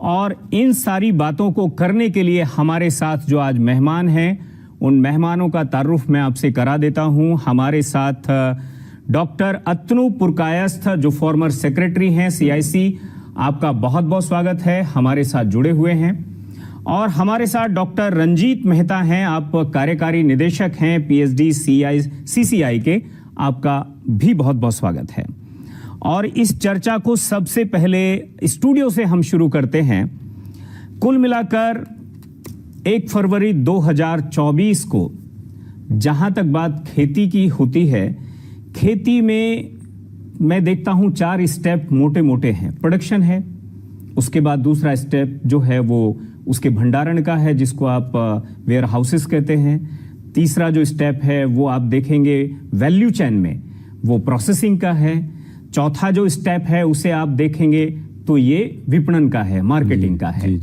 और इन सारी बातों को करने के लिए हमारे साथ जो आज मेहमान हैं उन मेहमानों का तारुफ मैं आपसे करा देता हूं। हमारे साथ डॉक्टर अतनु पुरकायस्थ जो फॉर्मर सेक्रेटरी हैं CIC, आपका बहुत बहुत स्वागत है, हमारे साथ जुड़े हुए हैं। और हमारे साथ डॉक्टर रंजीत मेहता हैं, आप कार्यकारी निदेशक हैं PhD CCI के, आपका भी बहुत बहुत स्वागत है। और इस चर्चा को सबसे पहले स्टूडियो से हम शुरू करते हैं। कुल मिलाकर 1 फरवरी 2024 को जहां तक बात खेती की होती है, खेती में मैं देखता हूं 4 स्टेप मोटे मोटे हैं। प्रोडक्शन है, उसके बाद दूसरा स्टेप जो है वो उसके भंडारण का है जिसको आप वेयर हाउसेस कहते हैं। तीसरा जो स्टेप है वो आप देखेंगे वैल्यू चेन में, वो प्रोसेसिंग का है। चौथा जो स्टेप है उसे आप देखेंगे तो ये विपणन का है, मार्केटिंग का है।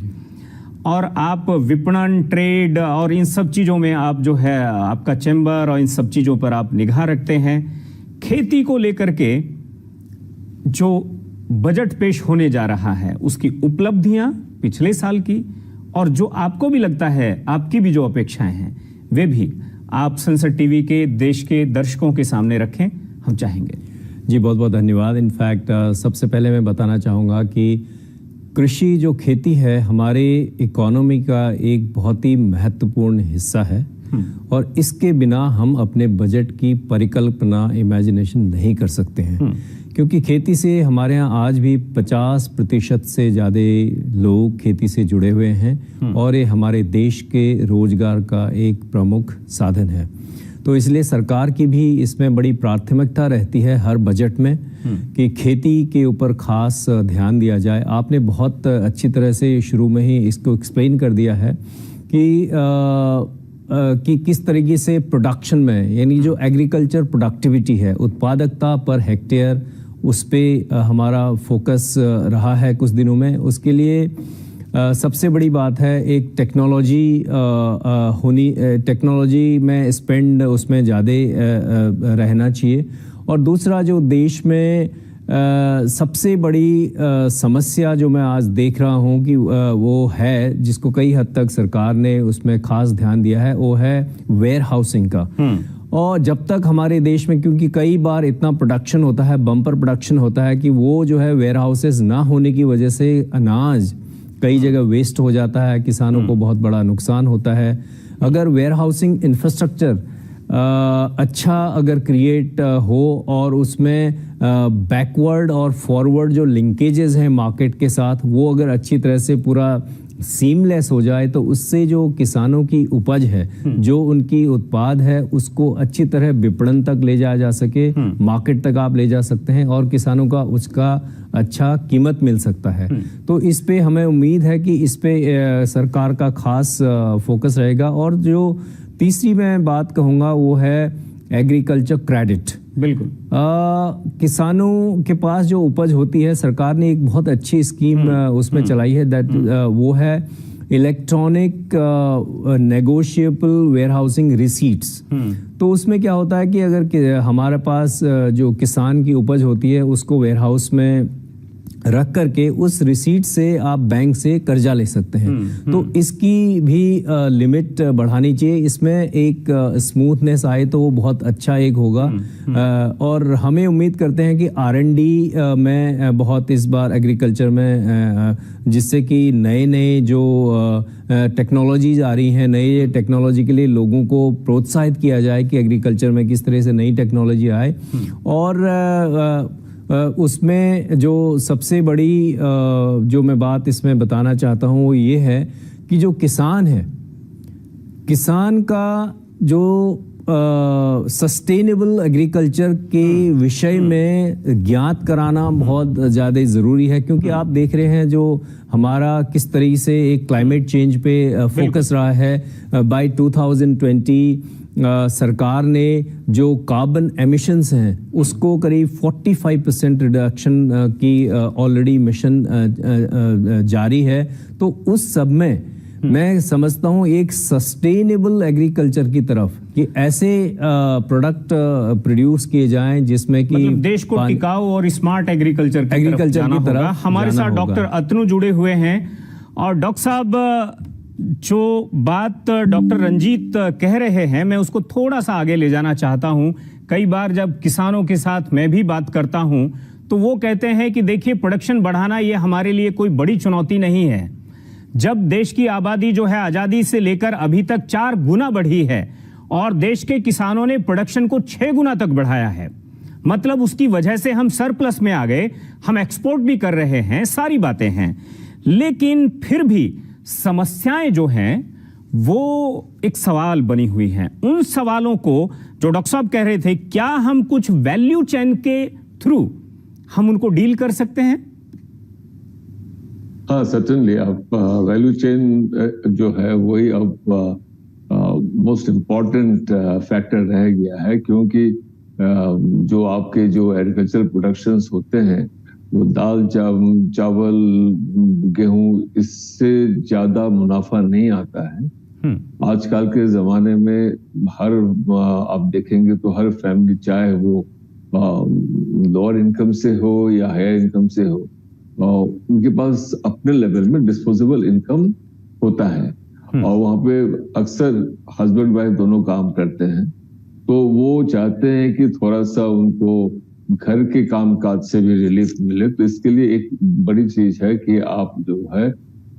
और आप विपणन, ट्रेड और इन सब चीज़ों में आप जो है आपका चैम्बर और इन सब चीज़ों पर आप निगाह रखते हैं। खेती को लेकर के जो बजट पेश होने जा रहा है उसकी उपलब्धियां पिछले साल की और जो आपको भी लगता है आपकी भी जो अपेक्षाएं हैं वे भी आप संसद टीवी के देश के दर्शकों के सामने रखें, हम चाहेंगे। जी बहुत बहुत धन्यवाद। इनफैक्ट सबसे पहले मैं बताना चाहूँगा कि कृषि जो खेती है हमारे इकोनॉमी का एक बहुत ही महत्वपूर्ण हिस्सा है और इसके बिना हम अपने बजट की परिकल्पना, इमेजिनेशन नहीं कर सकते हैं। क्योंकि खेती से हमारे यहाँ आज भी 50% से ज़्यादा लोग खेती से जुड़े हुए हैं और ये हमारे देश के रोजगार का एक प्रमुख साधन है। तो इसलिए सरकार की भी इसमें बड़ी प्राथमिकता रहती है हर बजट में कि खेती के ऊपर खास ध्यान दिया जाए। आपने बहुत अच्छी तरह से शुरू में ही इसको एक्सप्लेन कर दिया है कि किस तरीके से प्रोडक्शन में, यानी जो एग्रीकल्चर प्रोडक्टिविटी है, उत्पादकता पर हेक्टेयर, उस पे हमारा फोकस रहा है कुछ दिनों में। उसके लिए सबसे बड़ी बात है एक टेक्नोलॉजी में स्पेंड उसमें ज़्यादा रहना चाहिए। और दूसरा जो देश में सबसे बड़ी समस्या जो मैं आज देख रहा हूँ कि वो है, जिसको कई हद तक सरकार ने उसमें खास ध्यान दिया है, वो है वेयर हाउसिंग का। और जब तक हमारे देश में, क्योंकि कई बार इतना प्रोडक्शन होता है, बम्पर प्रोडक्शन होता है कि वो जो है वेयर हाउसेस ना होने की वजह से अनाज कई जगह वेस्ट हो जाता है, किसानों को बहुत बड़ा नुकसान होता है। अगर वेयर हाउसिंग इंफ्रास्ट्रक्चर अच्छा अगर क्रिएट हो और उसमें बैकवर्ड और फॉरवर्ड जो लिंकेजेस हैं मार्केट के साथ वो अगर अच्छी तरह से पूरा सीमलेस हो जाए तो उससे जो किसानों की उपज है, जो उनकी उत्पाद है, उसको अच्छी तरह विपणन तक ले जाया जा सके, मार्केट तक आप ले जा सकते हैं और किसानों का उसका अच्छा कीमत मिल सकता है। तो इस पे हमें उम्मीद है कि इस पे सरकार का खास फोकस रहेगा। और जो तीसरी मैं बात कहूँगा वो है एग्रीकल्चर क्रेडिट। बिल्कुल किसानों के पास जो उपज होती है, सरकार ने एक बहुत अच्छी स्कीम उसमें चलाई है, दैट वो है इलेक्ट्रॉनिक नेगोशिएबल वेयरहाउसिंग रिसीट्स। तो उसमें क्या होता है कि अगर हमारे पास जो किसान की उपज होती है उसको वेयरहाउस में रख करके उस रिसीट से आप बैंक से कर्जा ले सकते हैं। तो इसकी भी लिमिट बढ़ानी चाहिए। इसमें एक स्मूथनेस आए तो वो बहुत अच्छा एक होगा। और हमें उम्मीद करते हैं कि R&D में बहुत इस बार एग्रीकल्चर में जिससे कि नए नए जो टेक्नोलॉजीज आ रही हैं, नए टेक्नोलॉजी के लिए लोगों को प्रोत्साहित किया जाए कि एग्रीकल्चर में किस तरह से नई टेक्नोलॉजी आए। और उसमें जो सबसे बड़ी जो मैं बात इसमें बताना चाहता हूँ वो ये है कि जो किसान है, किसान का जो सस्टेनेबल एग्रीकल्चर के विषय में ज्ञात कराना बहुत ज़्यादा ज़रूरी है। क्योंकि आप देख रहे हैं जो हमारा किस तरीके से एक क्लाइमेट चेंज पे फोकस रहा है। बाय 2020 सरकार ने जो कार्बन एमिशंस हैं उसको करीब 45% रिडक्शन की ऑलरेडी मिशन जारी है। तो उस सब में मैं समझता हूँ एक सस्टेनेबल एग्रीकल्चर की तरफ कि ऐसे प्रोडक्ट प्रोड्यूस किए जाएं जिसमें कि मतलब देश को टिकाऊ और स्मार्ट एग्रीकल्चर की तरफ हमारे साथ डॉक्टर अतनु जुड़े हुए हैं। और डॉक्टर साहब जो बात डॉक्टर रंजीत कह रहे हैं मैं उसको थोड़ा सा आगे ले जाना चाहता हूं। कई बार जब किसानों के साथ मैं भी बात करता हूं तो वो कहते हैं कि देखिए प्रोडक्शन बढ़ाना ये हमारे लिए कोई बड़ी चुनौती नहीं है। जब देश की आबादी जो है आजादी से लेकर अभी तक 4 गुना बढ़ी है और देश के किसानों ने प्रोडक्शन को 6 गुना तक बढ़ाया है, मतलब उसकी वजह से हम सरप्लस में आ गए, हम एक्सपोर्ट भी कर रहे हैं, सारी बातें हैं। लेकिन फिर भी समस्याएं जो हैं वो एक सवाल बनी हुई हैं। उन सवालों को जो डॉक्टर साहब कह रहे थे, क्या हम कुछ वैल्यू चेन के थ्रू हम उनको डील कर सकते हैं? हाँ, सर्टेनली। अब वैल्यू चेन जो है वही अब मोस्ट इम्पॉर्टेंट फैक्टर रह गया है। क्योंकि जो आपके जो एग्रीकल्चर प्रोडक्शंस होते हैं वो दाल, चावल, गेहूं, इससे ज्यादा मुनाफा नहीं आता है। आजकल के जमाने में आप देखेंगे तो हर फैमिली, चाहे वो लोअर इनकम से हो या हायर इनकम से हो, उनके पास अपने लेवल में डिस्पोजेबल इनकम होता है। और वहां पे अक्सर हस्बैंड वाइफ दोनों काम करते हैं। तो वो चाहते हैं कि थोड़ा सा उनको घर के काम काज से भी रिलीफ मिले। तो इसके लिए एक बड़ी चीज है कि आप जो है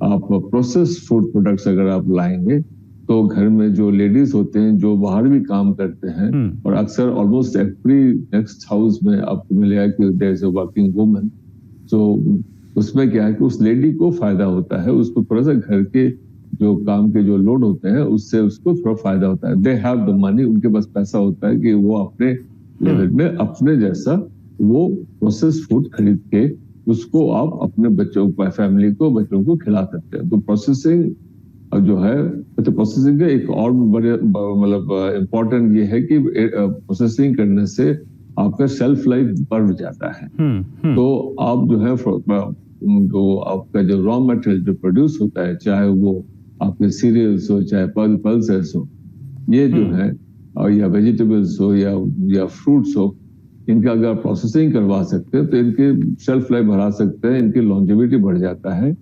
आप प्रोसेस्ड फूड प्रोडक्ट्स अगर आप लाएंगे तो घर में जो लेडीज होते हैं जो बाहर भी काम करते हैं, और अक्सर ऑलमोस्ट एवरी नेक्स्ट हाउस में आपको मिलेगा कि there is a working woman. तो उसमें क्या है कि उस लेडी को फायदा होता है, उसको थोड़ा सा घर के जो काम के जो लोड होते हैं उससे उसको थोड़ा फायदा होता है। दे हैव द मनी, उनके पास पैसा होता है कि वो अपने लेवल में अपने जैसा वो प्रोसेस्ड फूड खरीद के उसको आप अपने बच्चों को, फैमिली को, बच्चों को खिला सकते हैं। तो प्रोसेसिंग जो है, तो प्रोसेसिंग का एक और बड़े मतलब इम्पोर्टेंट ये है कि प्रोसेसिंग करने से आपका शेल्फ लाइफ बढ़ जाता है। तो आप जो है जो आपका जो रॉ मटेरियल जो प्रोड्यूस होता है, चाहे वो आपके सीरियल्स हो, चाहे पल्सेस हो, ये जो है या वेजिटेबल्स हो या फ्रूट्स हो, इनका अगर प्रोसेसिंग करवा सकते हैं तो इनके शेल्फ लाइफ बढ़ा सकते हैं, इनकी लॉन्जेविटी बढ़ जाता है।